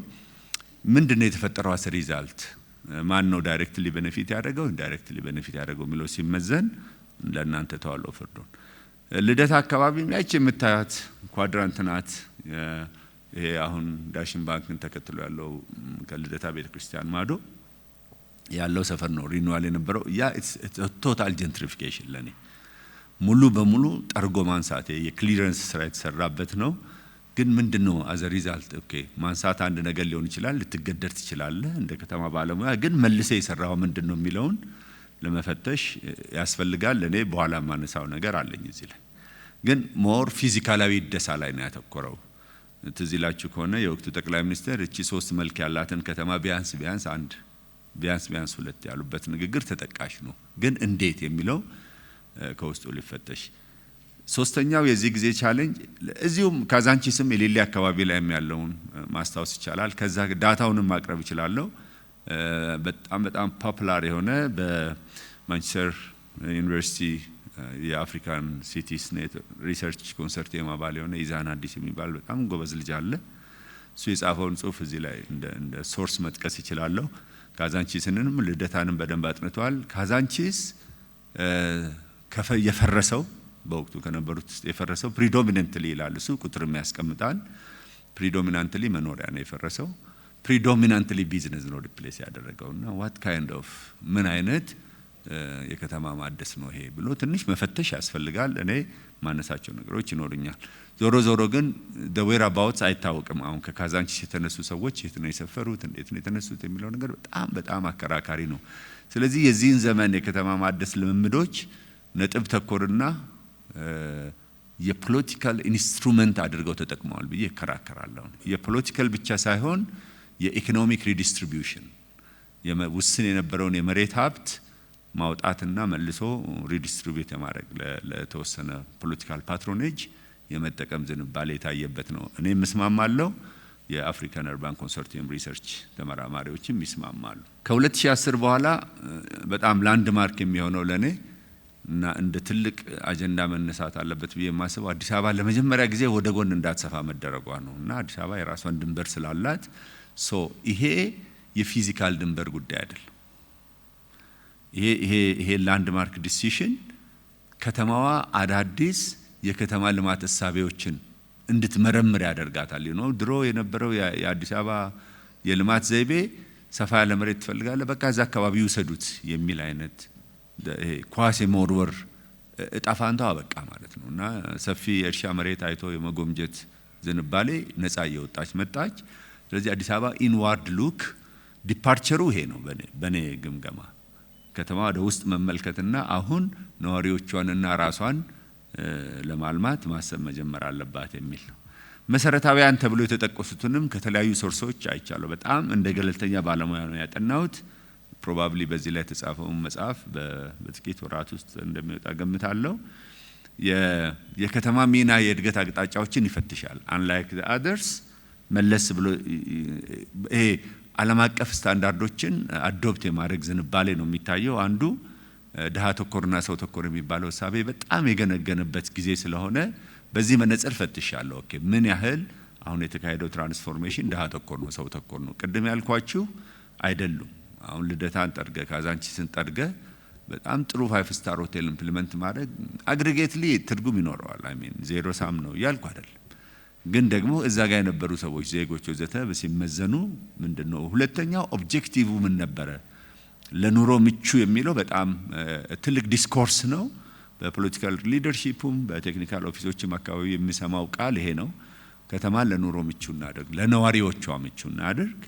ምንድነው የተፈጠረው አስ ሪዛልት? ማን ነው ዳይሬክትሊ ቤኔፊት ያደረገው፣ ኢንዳይሬክትሊ ቤኔፊት ያደረገው የሚለው ሲመዘን ለእናንተ ተዋለው ፍርዱን። ልደታ አካባቢ ያቺ የምታያት ኳድራንት ናት። ይሄ አሁን ዳሽን ባንክን ተከትሎ ያለው ከልደታ ቤተክርስቲያን ማዶ ያለው ሰፈር ነው ሪኒዋል የነበረው። ያ ቶታል ጀንትሪፊኬሽን ለኔ ሙሉ በሙሉ ጠርጎ ማንሳት የክሊረንስ ስራ የተሰራበት ነው። ግን ምንድነው አዘ ሪዛልት? ኦኬ ማንሳት አንድ ነገር ሊሆን ይችላል፣ ልትገደር ትችላለህ እንደ ከተማ ባለሙያ። ግን መልሰ የሰራው ምንድነው የሚለውን ለመፈተሽ ያስፈልጋል። ለኔ በኋላ ማነሳው ነገር አለኝ እዚህ ላይ። ግን ሞር ፊዚካላዊ ደሳ ላይ ነው ያተኮረው። ትዝ ይላችሁ ከሆነ የወቅቱ ጠቅላይ ሚኒስትር እቺ 3 መልክ ያላትን ከተማ ቢያንስ 2 ያሉበት ንግግር ተጠቃሽ ነው። ግን እንዴት የሚለው ከውስጡ ሊፈተሽ። ሶስተኛው የዚህ ጊዜ ቻሌንጅ እዚሁም ካዛንቺስም የሌሊ አካባቢ ላይ ያለውን ማስታወስ ይቻላል። ከዛ ዳታውንም ማቅረብ ይችላልው። በጣም ፖፑላር የሆነ በማንቸስተር ዩኒቨርሲቲ የአፍሪካን ሲቲስ ኔት ሪሰርች ኮንሰርቲየም አባል የሆነ ኢዛን አዲስ የሚባል በጣም ጎበዝ ልጅ አለ። እሱ የጻፈውን ጽሁፍ እዚህ ላይ እንደ ሶርስ መጥቀስ ይችላለሁ። ካዛንቺስንም ልደታንም በደንብ አጥንቷል። ካዛንቺስ የፈረሰው በወቅቱ ከነበሩት ውስጥ የፈረሰው ፕሪዶሚናንትሊ ይላል እሱ፣ ቁጥርም ያስቀምጣል። ፕሪዶሚናንትሊ መኖሪያ ነው የፈረሰው፣ ፕሪዶሚናንትሊ ቢዝነስ ነው ሪፕሌስ ያደረገውና ዋት ካይንድ ኦፍ ምን አይነት የከተማ ማደስ ነው ይሄ ብሎ ትንሽ መፈተሽ ያስፈልጋል። እኔ ማነሳቸው ነገሮች ይኖርኛል። ዞሮ ግን the whereabouts አይታወቅም። አሁን ከካዛንቺስ የተነሱ ሰዎች የት ነው የሰፈሩት፣ እንዴት ነው የተነሱት የሚለው ነገር በጣም አከራካሪ ነው። ስለዚህ የዚህን ዘመን የከተማ ማደስ ልምምዶች ነጥብ ተኮርና የፖለቲካል ኢንስትሩመንት አድርገው ተጠቅመዋል ብዬ እከራከራለሁ። የፖለቲካል ብቻ ሳይሆን የኢኮኖሚክ ሪዲስትሪቢዩሽን ውስን የነበረውን የመሬት ሀብት ማውጣትና መልሶ ሪዲስትሪቢዩት የማድረግ ለተወሰነ ፖለቲካል ፓትሮኔጅ የመጠቀም ዝንባሌ የታየበት ነው። እኔ ምስማማለሁ። የአፍሪካን አርባን ኮንሶርቲየም ሪሰርች ተመራማሪዎችም ይስማማሉ። ከ2010 በኋላ በጣም ላንድማርክ የሚሆነው ለኔ እና እንደ ትልቅ አጀንዳ መነሳት አለበት ብዬ የማስበው አዲስ አበባ ለመጀመሪያ ጊዜ ወደ ጎን እንዳትሰፋ መደረጓ ነው። እና አዲስ አበባ የራሷን ድንበር ስላላት ይሄ የፊዚካል ድንበር ጉዳይ አይደለም። ይሄ ላንድማርክ ዲሲሽን ከተማዋ አዳዲስ የከተማ ልማት እሳቤዎችን እንድትመረምር ያደርጋታል። ድሮ የነበረው የአዲስ አበባ የልማት ዘይቤ ሰፋ ያለ መሬት ትፈልጋለህ፣ በቃ እዛ አካባቢ ይውሰዱት የሚል አይነት ኳስ የመወርወር እጣፋንታው አበቃ ማለት ነው። እና ሰፊ የእርሻ መሬት አይቶ የመጎምጀት ዝንባሌ ነፃ እየወጣች መጣች። ስለዚህ አዲስ አበባ ኢንዋርድ ሉክ ዲፓርቸሩ ይሄ ነው በኔ ግምገማ። ከተማ ወደ ውስጥ መመልከትና አሁን ነዋሪዎቿንና ራሷን ለማልማት ማሰብ መጀመር አለባት የሚል ነው። መሰረታዊያን ተብሎ የተጠቀሱትንም ከተለያዩ ሶርሶች አይቻለሁ። በጣም እንደ ገለልተኛ ባለሙያ ነው ያጠናሁት። ፕሮባብሊ በዚህ ላይ የተጻፈውን መጽሐፍ በጥቂት ወራት ውስጥ እንደሚወጣ ገምታለሁ። የከተማ ሚና የእድገት አቅጣጫዎችን ይፈትሻል። አንላይክ ዘ አደርስ መለስ ብሎ ይሄ ዓለም አቀፍ ስታንዳርዶችን አዶፕት የማድረግ ዝንባሌ ነው የሚታየው። አንዱ ድሃ ተኮርና ሰው ተኮር የሚባለው ሐሳቤ በጣም የገነገነበት ጊዜ ስለሆነ በዚህ መነጽር ፈትሻለሁ። ኦኬ ምን ያህል አሁን የተካሄደው ትራንስፎርሜሽን ድሃ ተኮር ነው ሰው ተኮር ነው? ቅድም ያልኳችሁ አይደሉም። አሁን ልደታን ጠርገ ካዛንቺስን ጠርገ በጣም ጥሩ 5 ስታር ሆቴል ኢምፕሊመንት ማድረግ አግሪጌትሊ ትርጉም ይኖረዋል። አይ ሚን ዜሮ ሳም ነው ያልኩ አይደለም። ግን ደግሞ እዛ ጋር የነበሩ ሰዎች ዜጎች ወዘተ በሲመዘኑ ምንድነው ሁለተኛው ኦብጀክቲቭ ምን ነበረ? ለኑሮ ምቹ የሚለው በጣም ትልቅ ዲስኮርስ ነው። በፖለቲካል ሊደርሺፑም በቴክኒካል ኦፊሶችም አካባቢ የሚሰማው ቃል ይሄ ነው። ከተማን ለኑሮ ምቹ እናድርግ፣ ለነዋሪዎቿ ምቹ እናድርግ።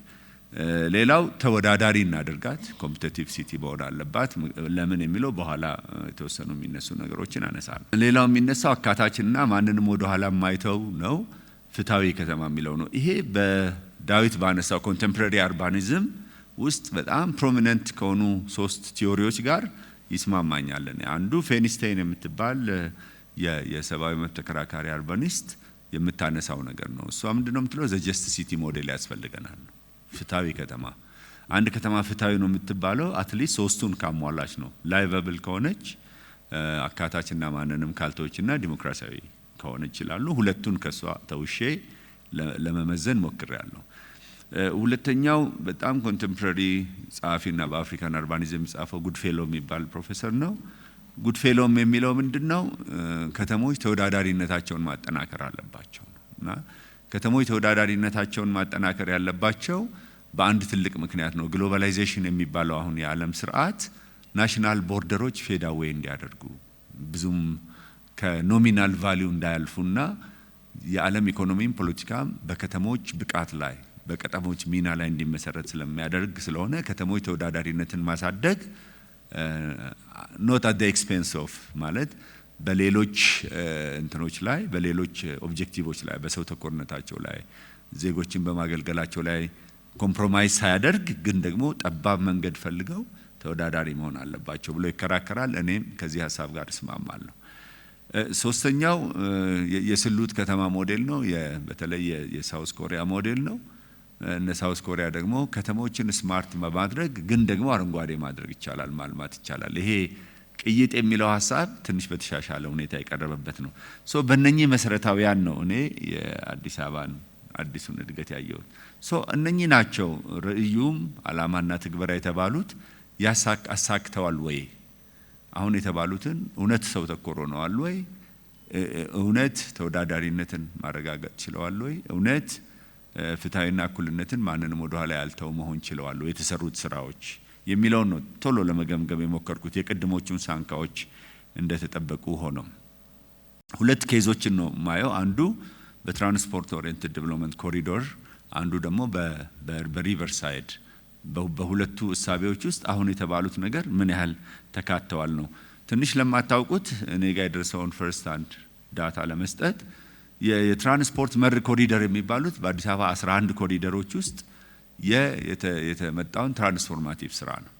ሌላው ተወዳዳሪ እናድርጋት፣ ኮምፒቲቲቭ ሲቲ መሆን አለባት። ለምን የሚለው በኋላ የተወሰኑ የሚነሱ ነገሮችን አነሳለሁ። ሌላው የሚነሳው አካታችና ማንንም ወደ ኋላ ማይተው ነው። ፍትሃዊ ከተማ የሚለው ነው። ይሄ በዳዊት ባነሳው ኮንቴምፖራሪ አርባኒዝም ውስጥ በጣም ፕሮሚነንት ከሆኑ 3 ቲዮሪዎች ጋር ይስማማኛል። አንዱ ፌኒስቴይን የምትባል የሰብአዊ መብት ተከራካሪ አርባኒስት የምታነሳው ነገር ነው። እሷ ምንድነው የምትለው? ዘ ጀስት ሲቲ ሞዴል ያስፈልገናል። ፍትሃዊ ከተማ አንድ ከተማ ፍትሃዊ ነው የምትባለው አትሊስት 3ቱን ካሟላች ነው። ላይቨብል ከሆነች፣ አካታችና ማንንም ካልተወችና ዲሞክራሲያዊ ከሆነች ይላሉ። ሁለቱን ከሷ ተውሼ ለመመዘን ሞክሬያለሁ። ሁለተኛው በጣም ኮንቴምፖራሪ ጸሐፊና በአፍሪካን አርባኒዝም የሚጻፈው ጉድፌሎ የሚባል ፕሮፌሰር ነው። ጉድፌሎም የሚለው ምንድነው? ከተሞች ተወዳዳሪነታቸውን ማጠናከር አለባቸው እና ከተሞች ተወዳዳሪነታቸውን ማጠናከር ያለባቸው በአንድ ትልቅ ምክንያት ነው። ግሎባላይዜሽን የሚባለው አሁን የዓለም ስርዓት ናሽናል ቦርደሮች ፌድ አዌይ እንዲያደርጉ ብዙም ከኖሚናል ቫልዩ እንዳያልፉና የዓለም ኢኮኖሚም ፖለቲካም በከተሞች ብቃት ላይ በከተሞች ሚና ላይ እንዲመሰረት ስለሚያደርግ ስለሆነ ከተሞች ተወዳዳሪነትን ማሳደግ ኖት አት ዘ ኤክስፔንስ ኦፍ ማለት በሌሎች እንትኖች ላይ በሌሎች ኦብጀክቲቮች ላይ በሰው ተኮርነታቸው ላይ ዜጎችን በማገልገላቸው ላይ ኮምፕሮማይዝ ሳያደርግ ግን ደግሞ ጠባብ መንገድ ፈልገው ተወዳዳሪ መሆን አለባቸው ብሎ ይከራከራል። እኔም ከዚህ ሀሳብ ጋር እስማማለሁ። ሶስተኛው የስሉት ከተማ ሞዴል ነው። በተለይ የሳውዝ ኮሪያ ሞዴል ነው። እነ ሳውዝ ኮሪያ ደግሞ ከተሞችን ስማርት በማድረግ ግን ደግሞ አረንጓዴ ማድረግ ይቻላል፣ ማልማት ይቻላል። ይሄ ቅይጥ የሚለው ሀሳብ ትንሽ በተሻሻለ ሁኔታ የቀረበበት ነው። ሶ በእነኚህ መሰረታዊያን ነው እኔ የአዲስ አበባን አዲሱን እድገት ያየሁት። ሶ እነኚህ ናቸው ርዕዩም አላማና ትግበራ የተባሉት። አሳክተዋል ወይ? አሁን የተባሉትን እውነት ሰው ተኮር ሆነዋል ወይ? እውነት ተወዳዳሪነትን ማረጋገጥ ችለዋል ወይ? እውነት ፍትሃዊና እኩልነትን ማንንም ወደ ኋላ ያልተው መሆን ችለዋል ወይ? የተሰሩት ስራዎች የሚለውን ነው ቶሎ ለመገምገም የሞከርኩት። የቅድሞቹን ሳንካዎች እንደተጠበቁ ሆነው ሁለት ኬዞችን ነው ማየው። አንዱ በትራንስፖርት ኦሪየንትድ ዴቨሎፕመንት ኮሪዶር፣ አንዱ ደግሞ በሪቨር ሳይድ። በሁለቱ እሳቤዎች ውስጥ አሁን የተባሉት ነገር ምን ያህል ተካተዋል ነው። ትንሽ ለማታውቁት እኔ ጋር የደረሰውን ፈርስት ሃንድ ዳታ ለመስጠት የትራንስፖርት መር ኮሪደር የሚባሉት በአዲስ አበባ 11 ኮሪደሮች ውስጥ የተመጣውን ትራንስፎርማቲቭ ስራ ነው።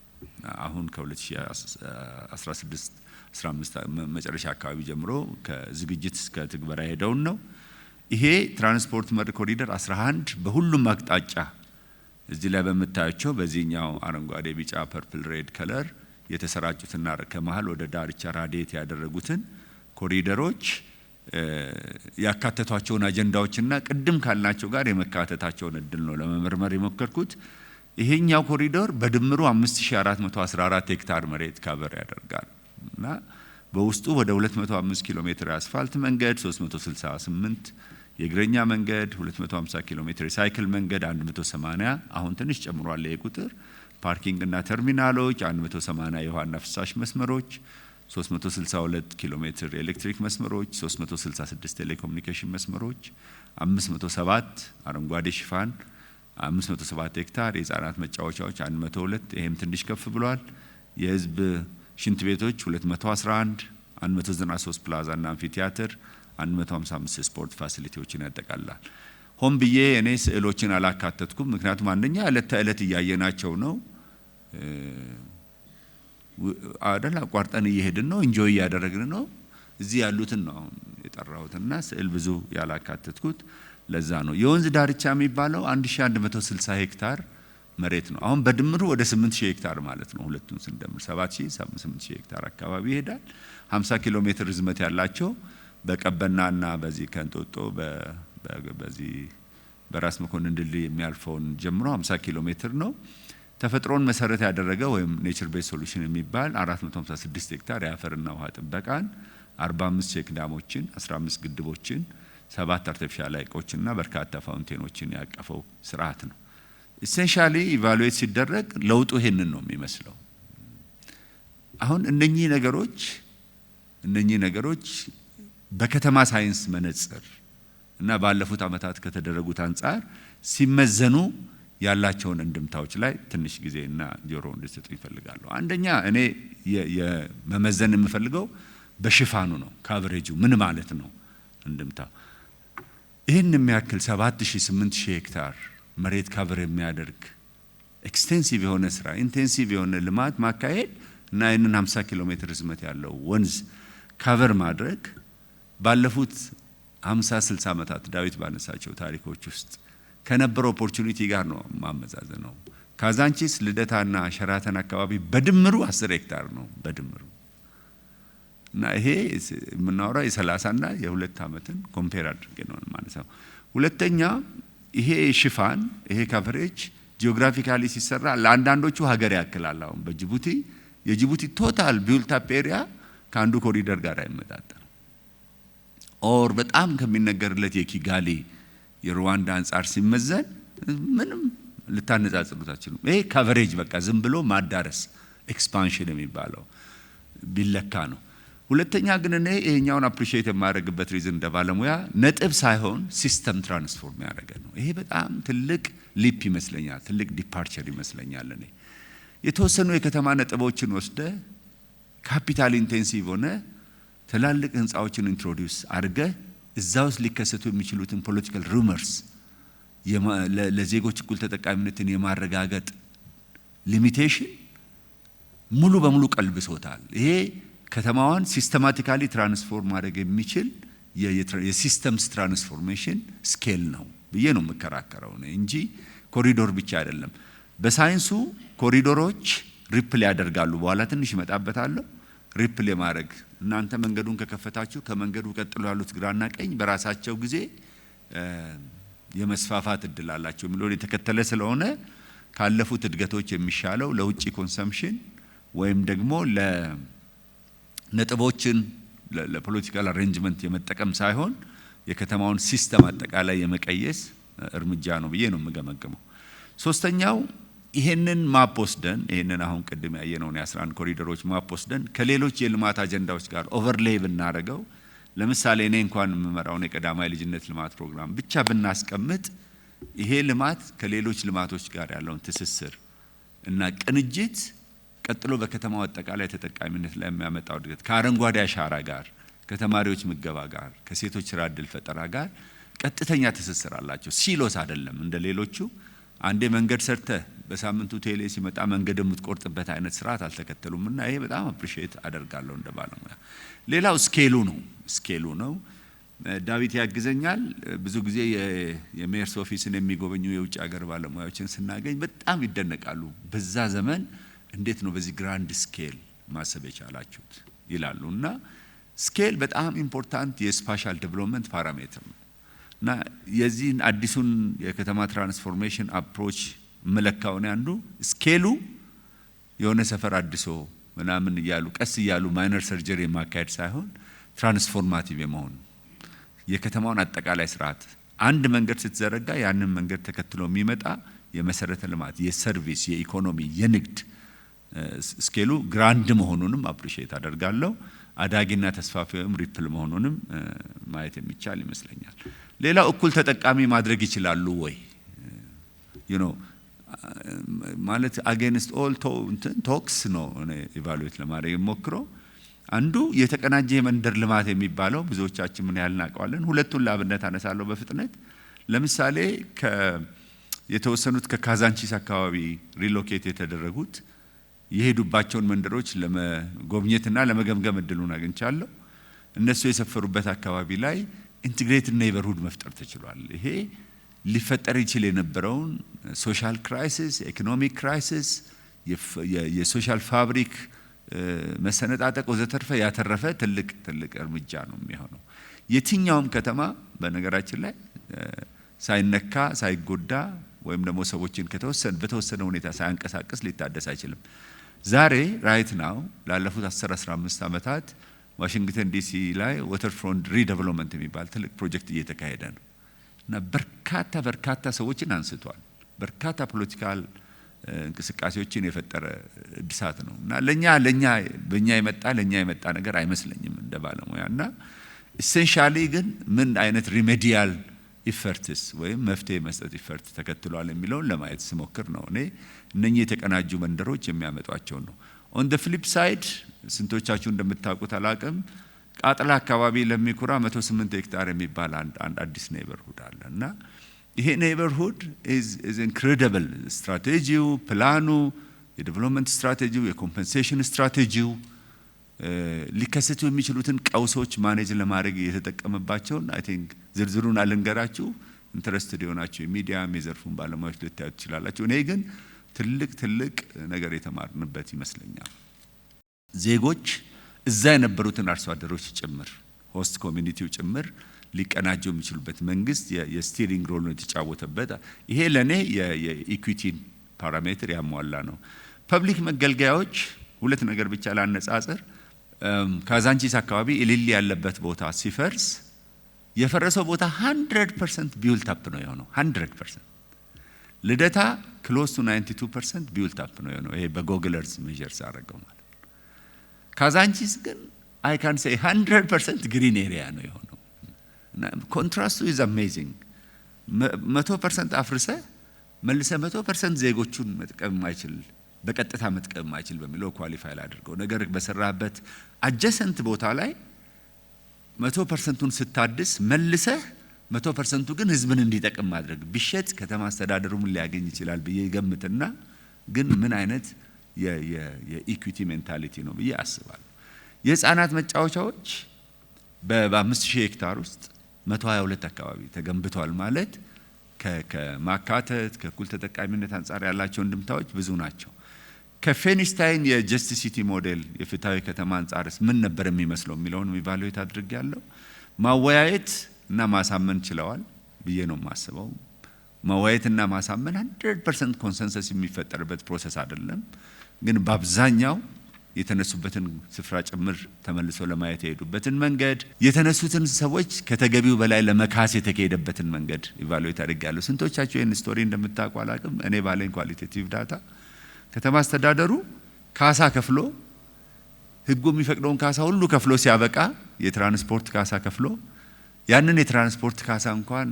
አሁን ከ2016 15 መጨረሻ አካባቢ ጀምሮ ከዝግጅት እስከ ትግበራ ሄደውን ነው። ይሄ ትራንስፖርት መር ኮሪደር 11 በሁሉም አቅጣጫ እዚህ ላይ በመታያቸው በዚህኛው አረንጓዴ፣ ቢጫ፣ ፐርፕል፣ ሬድ ከለር የተሰራጩትና ከመሃል ወደ ዳርቻ ራዲየት ያደረጉትን ኮሪደሮች ያካተቷቸውን አጀንዳዎችና ቅድም ካልናቸው ጋር የመካተታቸውን እድል ነው ለመመርመር የሞከርኩት። ይሄኛው ኮሪዶር በድምሩ 5414 ሄክታር መሬት ካቨር ያደርጋል እና በውስጡ ወደ 205 ኪሎ ሜትር አስፋልት መንገድ፣ 368 የእግረኛ መንገድ፣ 250 ኪሎ ሜትር የሳይክል መንገድ፣ 180 አሁን ትንሽ ጨምሯል ይሄ ቁጥር፣ ፓርኪንግ እና ተርሚናሎች፣ 180 የውሃና ፍሳሽ መስመሮች፣ 362 ኪሎ ሜትር የኤሌክትሪክ መስመሮች፣ 366 ቴሌኮሙኒኬሽን መስመሮች፣ 507 አረንጓዴ ሽፋን፣ 507 ሄክታር የህፃናት መጫወቻዎች 102 ይሄም ትንሽ ከፍ ብሏል። የህዝብ ሽንት ቤቶች 211፣ 193 ፕላዛ እና አምፊቲያትር፣ 155 ስፖርት ፋሲሊቲዎችን ያጠቃልላል። ሆን ብዬ እኔ ስዕሎችን አላካተትኩም፣ ምክንያቱም አንደኛ ዕለት ተዕለት እያየናቸው ነው አይደል፣ አቋርጠን እየሄድን ነው፣ ኢንጆይ እያደረግን ነው። እዚህ ያሉትን ነው አሁን የጠራሁትና ስዕል ብዙ ያላካተትኩት ለዛ ነው። የወንዝ ዳርቻ የሚባለው 1160 ሄክታር መሬት ነው። አሁን በድምሩ ወደ 8000 ሄክታር ማለት ነው። ሁለቱን ስንደምር 7000 ሄክታር አካባቢ ይሄዳል። 50 ኪሎ ሜትር ርዝመት ያላቸው በቀበናና በዚህ ከእንጦጦ በዚህ በራስ መኮንን ድልድይ የሚያልፈውን ጀምሮ 50 ኪሎ ሜትር ነው። ተፈጥሮን መሰረት ያደረገ ወይም ኔቸር ቤዝ ሶሉሽን የሚባል 456 ሄክታር የአፈርና ውሃ ጥበቃን 45 ቼክ ዳሞችን 15 ግድቦችን 7 አርቲፊሻል ሐይቆችና በርካታ ፋውንቴኖችን ያቀፈው ስርዓት ነው። ኢሴንሻሊ ኢቫሉዌት ሲደረግ ለውጡ ይሄንን ነው የሚመስለው። አሁን እነኚህ ነገሮች በከተማ ሳይንስ መነጽር እና ባለፉት ዓመታት ከተደረጉት አንጻር ሲመዘኑ ያላቸውን እንድምታዎች ላይ ትንሽ ጊዜና ጆሮ እንድትሰጡ ይፈልጋሉ። አንደኛ እኔ የመመዘን የምፈልገው በሽፋኑ ነው። ካቨሬጁ ምን ማለት ነው? እንድምታው ይህን የሚያክል 7000-8000 ሄክታር መሬት ካቨር የሚያደርግ ኤክስቴንሲቭ የሆነ ስራ ኢንቴንሲቭ የሆነ ልማት ማካሄድ እና ይህንን 50 ኪሎ ሜትር ርዝመት ያለው ወንዝ ካቨር ማድረግ ባለፉት 50-60 ዓመታት ዳዊት ባነሳቸው ታሪኮች ውስጥ ከነበረው ኦፖርቹኒቲ ጋር ነው ማመዛዘን ነው። ካዛንቺስ፣ ልደታና ሸራተን አካባቢ በድምሩ 10 ሄክታር ነው በድምሩ። እና ይሄ የምናወራው የ30 እና የ2 ዓመትን ኮምፔር አድርገን ነው ማለት ነው። ሁለተኛ ይሄ ሽፋን ይሄ ካቨሬጅ ጂኦግራፊካሊ ሲሰራ ለአንዳንዶቹ ሀገር ያክላል። አሁን በጅቡቲ የጅቡቲ ቶታል ቢልት አፕ ኤሪያ ከአንዱ ኮሪደር ጋር አይመጣጠንም። ኦር በጣም ከሚነገርለት የኪጋሊ የሩዋንዳ አንጻር ሲመዘን ምንም ልታነጻጽሩት አትችሉም። ይሄ ካቨሬጅ በቃ ዝም ብሎ ማዳረስ ኤክስፓንሽን የሚባለው ቢለካ ነው። ሁለተኛ ግን እኔ ይሄኛውን አፕሪሺየት የማደርግበት ሪዝን እንደ ባለሙያ ነጥብ ሳይሆን ሲስተም ትራንስፎርም ያደረገ ነው። ይሄ በጣም ትልቅ ሊፕ ይመስለኛል፣ ትልቅ ዲፓርቸር ይመስለኛል። እኔ የተወሰኑ የከተማ ነጥቦችን ወስደ ካፒታል ኢንቴንሲቭ ሆነ ትላልቅ ህንፃዎችን ኢንትሮዲውስ አድርገ እዛ ውስጥ ሊከሰቱ የሚችሉትን ፖለቲካል ሩመርስ ለዜጎች እኩል ተጠቃሚነትን የማረጋገጥ ሊሚቴሽን ሙሉ በሙሉ ቀልብሶታል። ይሄ ከተማዋን ሲስተማቲካሊ ትራንስፎርም ማድረግ የሚችል የሲስተምስ ትራንስፎርሜሽን ስኬል ነው ብዬ ነው የምከራከረው እንጂ ኮሪዶር ብቻ አይደለም። በሳይንሱ ኮሪዶሮች ሪፕል ያደርጋሉ። በኋላ ትንሽ እመጣበታለሁ። ሪፕል የማድረግ እናንተ መንገዱን ከከፈታችሁ ከመንገዱ ቀጥሎ ያሉት ግራና ቀኝ በራሳቸው ጊዜ የመስፋፋት እድል አላቸው የሚለውን የተከተለ ስለሆነ ካለፉት እድገቶች የሚሻለው ለውጭ ኮንሰምፕሽን ወይም ደግሞ ለነጥቦችን ለፖለቲካል አሬንጅመንት የመጠቀም ሳይሆን የከተማውን ሲስተም አጠቃላይ የመቀየስ እርምጃ ነው ብዬ ነው የምገመገመው። ሶስተኛው ይሄንን ማፕ ወስደን ይሄንን አሁን ቅድም ያየነውን የ11 ኮሪደሮች ማፕ ወስደን ከሌሎች የልማት አጀንዳዎች ጋር ኦቨርሌይ ብናደርገው፣ ለምሳሌ እኔ እንኳን የምመራውን የቀዳማይ ልጅነት ልማት ፕሮግራም ብቻ ብናስቀምጥ ይሄ ልማት ከሌሎች ልማቶች ጋር ያለውን ትስስር እና ቅንጅት ቀጥሎ በከተማው አጠቃላይ ተጠቃሚነት ላይ የሚያመጣው እድገት ከአረንጓዴ አሻራ ጋር፣ ከተማሪዎች ምገባ ጋር፣ ከሴቶች ስራ እድል ፈጠራ ጋር ቀጥተኛ ትስስር አላቸው። ሲሎስ አይደለም እንደ ሌሎቹ አንዴ መንገድ ሰርተ በሳምንቱ ቴሌ ሲመጣ መንገድ የምትቆርጥበት አይነት ስርዓት አልተከተሉም እና ይሄ በጣም አፕሪሺየት አደርጋለሁ እንደ ባለሙያ። ሌላው ስኬሉ ነው። ዳዊት ያግዘኛል። ብዙ ጊዜ የሜየርስ ኦፊስን የሚጎበኙ የውጭ ሀገር ባለሙያዎችን ስናገኝ በጣም ይደነቃሉ። በዛ ዘመን እንዴት ነው በዚህ ግራንድ ስኬል ማሰብ የቻላችሁት ይላሉ። እና ስኬል በጣም ኢምፖርታንት የስፓሻል ዴቨሎፕመንት ፓራሜትር ነው እና የዚህን አዲሱን የከተማ ትራንስፎርሜሽን አፕሮች መለካው ነው አንዱ ስኬሉ የሆነ ሰፈር አድሶ ምናምን እያሉ ቀስ እያሉ ማይነር ሰርጀሪ የማካሄድ ሳይሆን ትራንስፎርማቲቭ የመሆን የከተማውን አጠቃላይ ስርዓት አንድ መንገድ ስትዘረጋ ያንን መንገድ ተከትሎ የሚመጣ የመሰረተ ልማት፣ የሰርቪስ፣ የኢኮኖሚ፣ የንግድ ስኬሉ ግራንድ መሆኑንም አፕሪሺየት አደርጋለሁ። አዳጊና ተስፋፊም ሪፕል መሆኑንም ማየት የሚቻል ይመስለኛል። ሌላው እኩል ተጠቃሚ ማድረግ ይችላሉ ወይ ማለት አጌንስት ኦል ቶክስ ነው እኔ ኢቫሉዌት ለማድረግ የሞክረው። አንዱ የተቀናጀ የመንደር ልማት የሚባለው ብዙዎቻችን ምን ያህል እናውቀዋለን። ሁለቱን ለአብነት አነሳለሁ በፍጥነት። ለምሳሌ የተወሰኑት ከካዛንቺስ አካባቢ ሪሎኬት የተደረጉት የሄዱባቸውን መንደሮች ለመጎብኘትና ለመገምገም እድሉን አግኝቻለሁ። እነሱ የሰፈሩበት አካባቢ ላይ ኢንቲግሬትድ ኔይበርሁድ መፍጠር ተችሏል። ይሄ ሊፈጠር ይችል የነበረውን ሶሻል ክራይሲስ፣ ኢኮኖሚክ ክራይሲስ፣ የሶሻል ፋብሪክ መሰነጣጠቅ ወዘተርፈ ያተረፈ ትልቅ እርምጃ ነው የሚሆነው። የትኛውም ከተማ በነገራችን ላይ ሳይነካ ሳይጎዳ ወይም ደግሞ ሰዎችን በተወሰነ ሁኔታ ሳያንቀሳቀስ ሊታደስ አይችልም። ዛሬ ራይት ናው ላለፉት 10-15 ዓመታት ዋሽንግተን ዲሲ ላይ ዋተርፍሮንት ሪዴቨሎፕመንት የሚባል ትልቅ ፕሮጀክት እየተካሄደ ነው እና በርካታ ሰዎችን አንስቷል። በርካታ ፖለቲካል እንቅስቃሴዎችን የፈጠረ እድሳት ነው እና ለኛ የመጣ ነገር አይመስለኝም እንደ ባለሙያ። እና ኢሴንሻሊ ግን ምን አይነት ሪሜዲያል ኢፈርትስ ወይም መፍትሄ መስጠት ኢፈርት ተከትሏል የሚለውን ለማየት ስሞክር ነው። እኔ እነኚህ የተቀናጁ መንደሮች የሚያመጧቸው ነው። ኦን ደ ፍሊፕ ሳይድ ስንቶቻችሁ እንደምታውቁት አላቅም፣ ቃጥላ አካባቢ ለሚኩራ 108 ሄክታር የሚባል አንድ አዲስ ኔይበርሁድ አለ እና ይሄ ኔይበርሁድ ኢዝ ኢንክሬዲብል። ስትራቴጂው፣ ፕላኑ፣ የዴቨሎፕመንት ስትራቴጂው፣ የኮምፐንሴሽን ስትራቴጂው ሊከሰቱ የሚችሉትን ቀውሶች ማኔጅ ለማድረግ የተጠቀመባቸውን አይ ቲንክ ዝርዝሩን አልንገራችሁ። ኢንትረስትድ የሆናችሁ የሚዲያም የዘርፉን ባለሙያዎች ልታዩ ትችላላችሁ። እኔ ግን ትልቅ ነገር የተማርንበት ይመስለኛል። ዜጎች እዛ የነበሩትን አርሶ አደሮች ጭምር ሆስት ኮሚኒቲው ጭምር ሊቀናጁ የሚችሉበት መንግስት የስቲሪንግ ሮል ነው የተጫወተበት። ይሄ ለኔ የኢኩዊቲን ፓራሜትር ያሟላ ነው። ፐብሊክ መገልገያዎች ሁለት ነገር ብቻ ላነጻጽር። ካዛንቺስ አካባቢ ኢሊሊ ያለበት ቦታ ሲፈርስ የፈረሰው ቦታ 100% ቢውልት አፕ ነው የሆነው። 100%። ልደታ ክሎስ ቱ 92% ቢውልት አፕ ነው የሆነው። ይሄ በጎግል እርዝ ሜዠርስ አደረገው ማለት። ካዛንቺስ ግን አይ ካን ሴይ 100% ግሪን ኤሪያ ነው የሆነው። ኮንትራስቱ ኢዝ አሜዚንግ። 100% አፍርሰ መልሰ 100% ዜጎቹን መጥቀም የማይችል በቀጥታ መጥቀም የማይችል በሚለው ኳሊፋይ አድርገው ነገር በሰራበት አጀሰንት ቦታ ላይ 100%ቱን ስታድስ መልሰ 100%ቱ ግን ህዝብን እንዲጠቅም ማድረግ ቢሸጥ ከተማ አስተዳደሩም ሊያገኝ ይችላል ብዬ ገምትና ግን ምን አይነት የኢኩዊቲ ሜንታሊቲ ነው ብዬ አስባለሁ። የህፃናት መጫወቻዎች በ5000 ሄክታር ውስጥ 122 አካባቢ ተገንብቷል ማለት ከማካተት ከእኩል ተጠቃሚነት አንጻር ያላቸው እንድምታዎች ብዙ ናቸው። ከፌኒስታይን የጀስቲስ ሲቲ ሞዴል የፍትሃዊ ከተማ አንጻርስ ምን ነበር የሚመስለው የሚለውን ኢቫሉዌት አድርጌያለሁ። ማወያየት እና ማሳመን ችለዋል ብዬ ነው የማስበው። ማወያየት እና ማሳመን 100% ኮንሰንሰስ የሚፈጠርበት ፕሮሰስ አይደለም፣ ግን በአብዛኛው የተነሱበትን ስፍራ ጭምር ተመልሶ ለማየት የሄዱበትን መንገድ የተነሱትን ሰዎች ከተገቢው በላይ ለመካስ የተካሄደበትን መንገድ ኢቫሉዌት አድርጌያለሁ። ስንቶቻችሁ ይህን ስቶሪ እንደምታውቁ አላውቅም። እኔ ባለኝ ኳሊቴቲቭ ዳታ ከተማ አስተዳደሩ ካሳ ከፍሎ ህጉ የሚፈቅደውን ካሳ ሁሉ ከፍሎ ሲያበቃ የትራንስፖርት ካሳ ከፍሎ ያንን የትራንስፖርት ካሳ እንኳን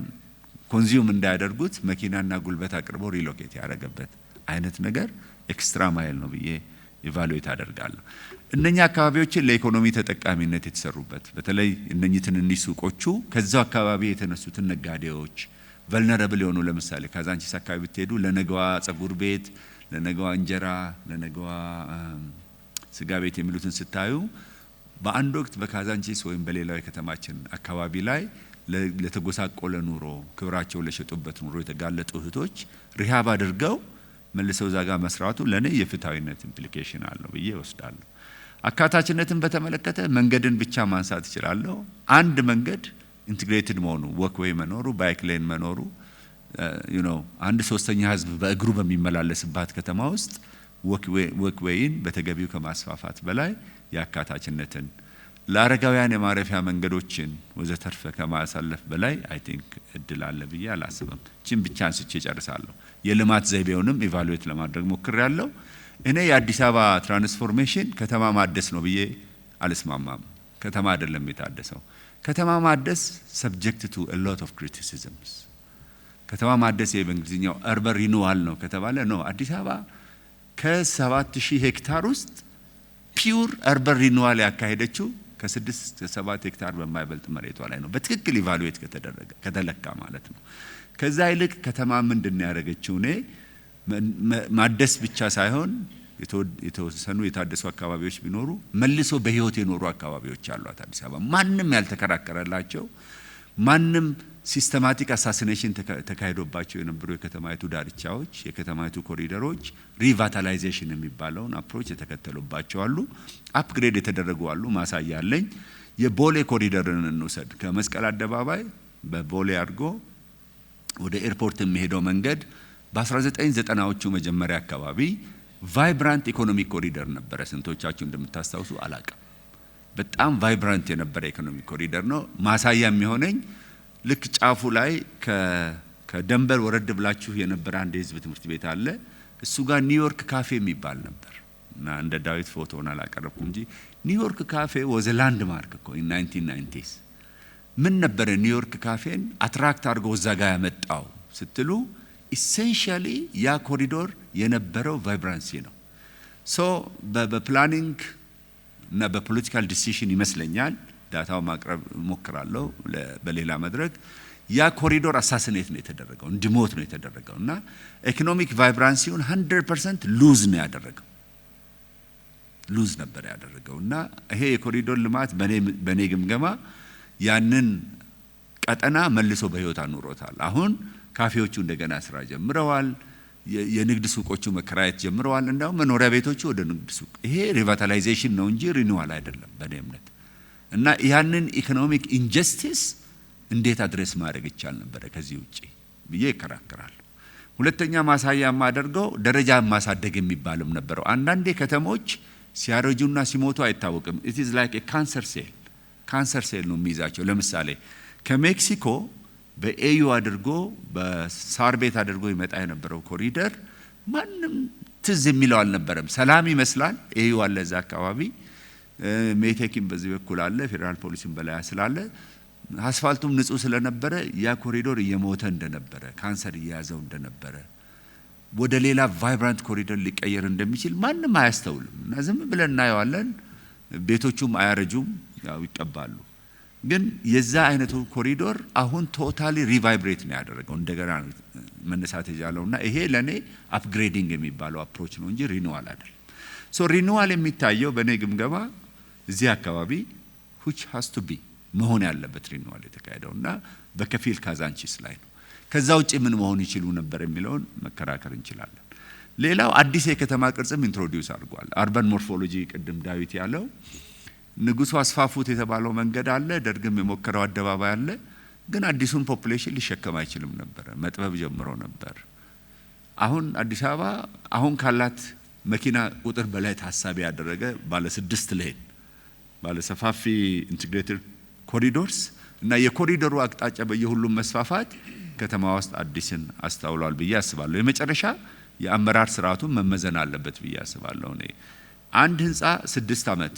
ኮንዚዩም እንዳያደርጉት መኪናና ጉልበት አቅርቦ ሪሎኬት ያደረገበት አይነት ነገር ኤክስትራ ማይል ነው ብዬ ኢቫሉዌት አደርጋለሁ። እነኛ አካባቢዎችን ለኢኮኖሚ ተጠቃሚነት የተሰሩበት በተለይ እነኚህ ትንንሽ ሱቆቹ ከዛው አካባቢ የተነሱትን ነጋዴዎች ቨልነራብል የሆኑ ለምሳሌ ካዛንቺስ አካባቢ ብትሄዱ ለነገዋ ጸጉር ቤት፣ ለነገዋ እንጀራ፣ ለነገዋ ስጋ ቤት የሚሉትን ስታዩ በአንድ ወቅት በካዛንቺስ ወይም በሌላው የከተማችን አካባቢ ላይ ለተጎሳቆለ ኑሮ ክብራቸው ለሸጡበት ኑሮ የተጋለጡ እህቶች ሪሃብ አድርገው መልሰው ዛጋ መስራቱ ለኔ የፍትሃዊነት ኢምፕሊኬሽን አለው ብዬ ወስዳለሁ። አካታችነትን በተመለከተ መንገድን ብቻ ማንሳት እችላለሁ። አንድ መንገድ ኢንቲግሬትድ መሆኑ ወክዌይ መኖሩ ባይክ ሌን መኖሩ አንድ ሶስተኛ ህዝብ በእግሩ በሚመላለስባት ከተማ ውስጥ ወክዌይን በተገቢው ከማስፋፋት በላይ የአካታችነትን ለአረጋውያን የማረፊያ መንገዶችን ወዘተርፈ ከማሳለፍ በላይ አይ ቲንክ እድል አለ ብዬ አላስብም። እቺን ብቻ አንስቼ ጨርሳለሁ። የልማት ዘይቤውንም ኢቫሉዌት ለማድረግ ሞክሬያለሁ። እኔ የአዲስ አበባ ትራንስፎርሜሽን ከተማ ማደስ ነው ብዬ አልስማማም። ከተማ አይደለም የታደሰው። ከተማ ማደስ ሰብጀክት ቱ a lot of criticisms። ከተማ ማደስ በእንግሊዝኛው urban renewal ነው ከተባለ ነው። አዲስ አበባ ከ7000 ሄክታር ውስጥ ፒውር አርበን ሪኒዋል ያካሄደችው ከ6 እስከ 7 ሄክታር በማይበልጥ መሬቷ ላይ ነው በትክክል ኢቫሉዌት ከተለካ ማለት ነው። ከዛ ይልቅ ከተማ ምንድነው ያደረገችው? እኔ ማደስ ብቻ ሳይሆን የተወሰኑ የታደሱ አካባቢዎች ቢኖሩ መልሶ በህይወት የኖሩ አካባቢዎች አሏት አዲስ አበባ። ማንም ያልተከራከረላቸው ማንም ሲስተማቲክ አሳሲኔሽን ተካሂዶባቸው የነበሩ የከተማይቱ ዳርቻዎች የከተማይቱ ኮሪደሮች ሪቫታላይዜሽን የሚባለውን አፕሮች የተከተሉባቸው አሉ። አፕግሬድ የተደረጉ አሉ። ማሳያ አለኝ። የቦሌ ኮሪደርን እንውሰድ። ከመስቀል አደባባይ በቦሌ አድርጎ ወደ ኤርፖርት የሚሄደው መንገድ በ1990ዎቹ መጀመሪያ አካባቢ ቫይብራንት ኢኮኖሚክ ኮሪደር ነበረ። ስንቶቻችሁ እንደምታስታውሱ አላቀም። በጣም ቫይብራንት የነበረ ኢኮኖሚክ ኮሪደር ነው። ማሳያ የሚሆነኝ ልክ ጫፉ ላይ ከደንበር ወረድ ብላችሁ የነበረ አንድ የህዝብ ትምህርት ቤት አለ። እሱ ጋር ኒውዮርክ ካፌ የሚባል ነበር እና እንደ ዳዊት ፎቶውን አላቀረብኩም እንጂ ኒውዮርክ ካፌ ወዘ ላንድ ማርክ እኮ ኢን 1990s። ምን ነበር ኒውዮርክ ካፌን አትራክት አድርጎ እዛ ጋር ያመጣው ስትሉ ኢሴንሻሊ ያ ኮሪዶር የነበረው ቫይብራንሲ ነው። ሶ በፕላኒንግ እና በፖለቲካል ዲሲዥን ይመስለኛል ዳታው ማቅረብ ሞክራለሁ በሌላ መድረክ ያ ኮሪዶር አሳሲኔት ነው የተደረገው እንዲሞት ነው የተደረገው እና ኢኮኖሚክ ቫይብራንሲውን 100% ሉዝ ነው ያደረገው ሉዝ ነበር ያደረገው እና ይሄ የኮሪዶር ልማት በኔ ግምገማ ያንን ቀጠና መልሶ በህይወት አኑሮታል። አሁን ካፌዎቹ እንደገና ስራ ጀምረዋል። የንግድ ሱቆቹ መከራየት ጀምረዋል። እንዳው መኖሪያ ቤቶቹ ወደ ንግድ ሱቅ ይሄ ሪቫታላይዜሽን ነው እንጂ ሪኒዋል አይደለም በኔ እምነት። እና ያንን ኢኮኖሚክ ኢንጀስቲስ እንዴት አድሬስ ማድረግ ይቻል ነበር ከዚህ ውጪ ብዬ ይከራከራል። ሁለተኛ ማሳያ የማደርገው ደረጃ ማሳደግ የሚባልም ነበረው። አንዳንዴ ከተሞች ሲያረጁና ሲሞቱ አይታወቅም። it is like a cancer cell ነው የሚይዛቸው። ለምሳሌ ከሜክሲኮ በኤዩ አድርጎ በሳር ቤት አድርጎ ይመጣ የነበረው ኮሪደር ማንም ትዝ የሚለው አልነበረም። ሰላም ይመስላል። ኤዩ አለ እዛ አካባቢ፣ ሜቴክም በዚህ በኩል አለ፣ ፌደራል ፖሊስም በላይ ስላለ አስፋልቱም ንጹህ ስለነበረ ያ ኮሪዶር እየሞተ እንደነበረ ካንሰር እየያዘው እንደነበረ ወደ ሌላ ቫይብራንት ኮሪደር ሊቀየር እንደሚችል ማንም አያስተውልም እና ዝም ብለን እናየዋለን። ቤቶቹም አያረጁም፣ ያው ይቀባሉ። ግን የዛ አይነቱ ኮሪዶር አሁን ቶታሊ ሪቫይብሬት ነው ያደረገው እንደገና መነሳት የቻለውና ይሄ ለኔ አፕግሬዲንግ የሚባለው አፕሮች ነው እንጂ ሪኒዋል አይደለም። ሶ ሪኒዋል የሚታየው በኔ ግምገማ እዚህ አካባቢ which has to be መሆን ያለበት ሪኒዋል የተካሄደውና በከፊል ካዛንቺስ ላይ ነው። ከዛ ውጪ ምን መሆን ይችላል ነበር የሚለውን መከራከር እንችላለን። ሌላው አዲስ የከተማ ቅርጽም ኢንትሮዲዩስ አድርጓል። አርባን ሞርፎሎጂ ቅድም ዳዊት ያለው ንጉሱ አስፋፉት የተባለው መንገድ አለ፣ ደርግም የሞከረው አደባባይ አለ። ግን አዲሱን ፖፑሌሽን ሊሸከም አይችልም ነበር፣ መጥበብ ጀምሮ ነበር። አሁን አዲስ አበባ አሁን ካላት መኪና ቁጥር በላይ ታሳቢ ያደረገ ባለ 6 ሌን ባለ ሰፋፊ ኢንቲግሬትድ ኮሪዶርስ እና የኮሪደሩ አቅጣጫ በየሁሉም መስፋፋት ከተማ ውስጥ አዲስን አስተውሏል ብዬ አስባለሁ። የመጨረሻ የአመራር ስርዓቱን መመዘን አለበት ብዬ አስባለሁ። እኔ አንድ ህንጻ 6 አመት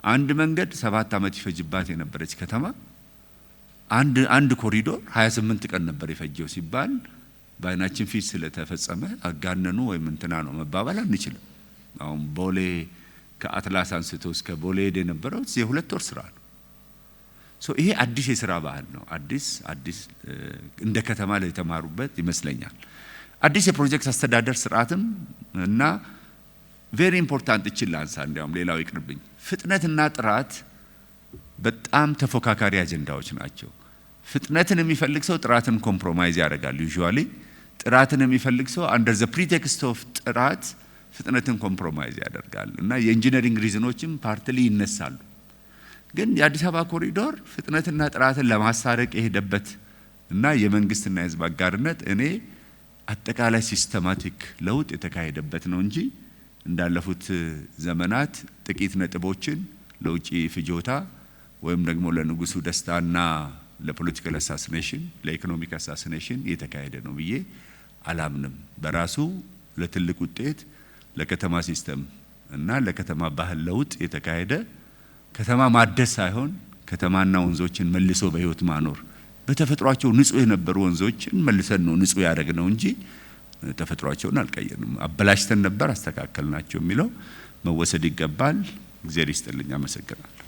አንድ መንገድ 7 አመት ይፈጅባት የነበረች ከተማ አንድ ኮሪዶር 28 ቀን ነበር የፈጀው ሲባል በአይናችን ፊት ስለተፈጸመ አጋነኑ ወይም እንትና ነው መባባል አንችልም። አሁን ቦሌ ከአትላስ አንስቶ እስከ ቦሌ ሄደ የነበረው የ2 ወር ስራ ነው። ሶ ይሄ አዲስ የሥራ ባህል ነው። አዲስ እንደ ከተማ ላይ የተማሩበት ይመስለኛል። አዲስ የፕሮጀክት አስተዳደር ስርዓትም እና ቬሪ ኢምፖርታንት ይችላል። እንዲያውም ሌላው ይቅርብኝ፣ ፍጥነትና ጥራት በጣም ተፎካካሪ አጀንዳዎች ናቸው። ፍጥነትን የሚፈልግ ሰው ጥራትን ኮምፕሮማይዝ ያደርጋል። ዩዥዋሊ ጥራትን የሚፈልግ ሰው አንደር ዘ ፕሪቴክስት ኦፍ ጥራት ፍጥነትን ኮምፕሮማይዝ ያደርጋል እና የኢንጂነሪንግ ሪዝኖችም ፓርትሊ ይነሳሉ። ግን የአዲስ አበባ ኮሪዶር ፍጥነትና ጥራትን ለማሳረቅ የሄደበት እና የመንግስትና የህዝብ አጋርነት እኔ አጠቃላይ ሲስተማቲክ ለውጥ የተካሄደበት ነው እንጂ እንዳለፉት ዘመናት ጥቂት ነጥቦችን ለውጪ ፍጆታ ወይም ደግሞ ለንጉሱ ደስታና ለፖለቲካል አሳሲኔሽን ለኢኮኖሚክ አሳሲኔሽን የተካሄደ ነው ብዬ አላምንም። በራሱ ለትልቅ ውጤት ለከተማ ሲስተም እና ለከተማ ባህል ለውጥ የተካሄደ ከተማ ማደስ ሳይሆን ከተማና ወንዞችን መልሶ በህይወት ማኖር በተፈጥሯቸው ንጹህ የነበሩ ወንዞችን መልሰን ነው ንጹህ ያደረግነው እንጂ ተፈጥሯቸውን አልቀየርንም። አበላሽተን ነበር አስተካከልናቸው የሚለው መወሰድ ይገባል። እግዚአብሔር ይስጥልኝ። አመሰግናለሁ።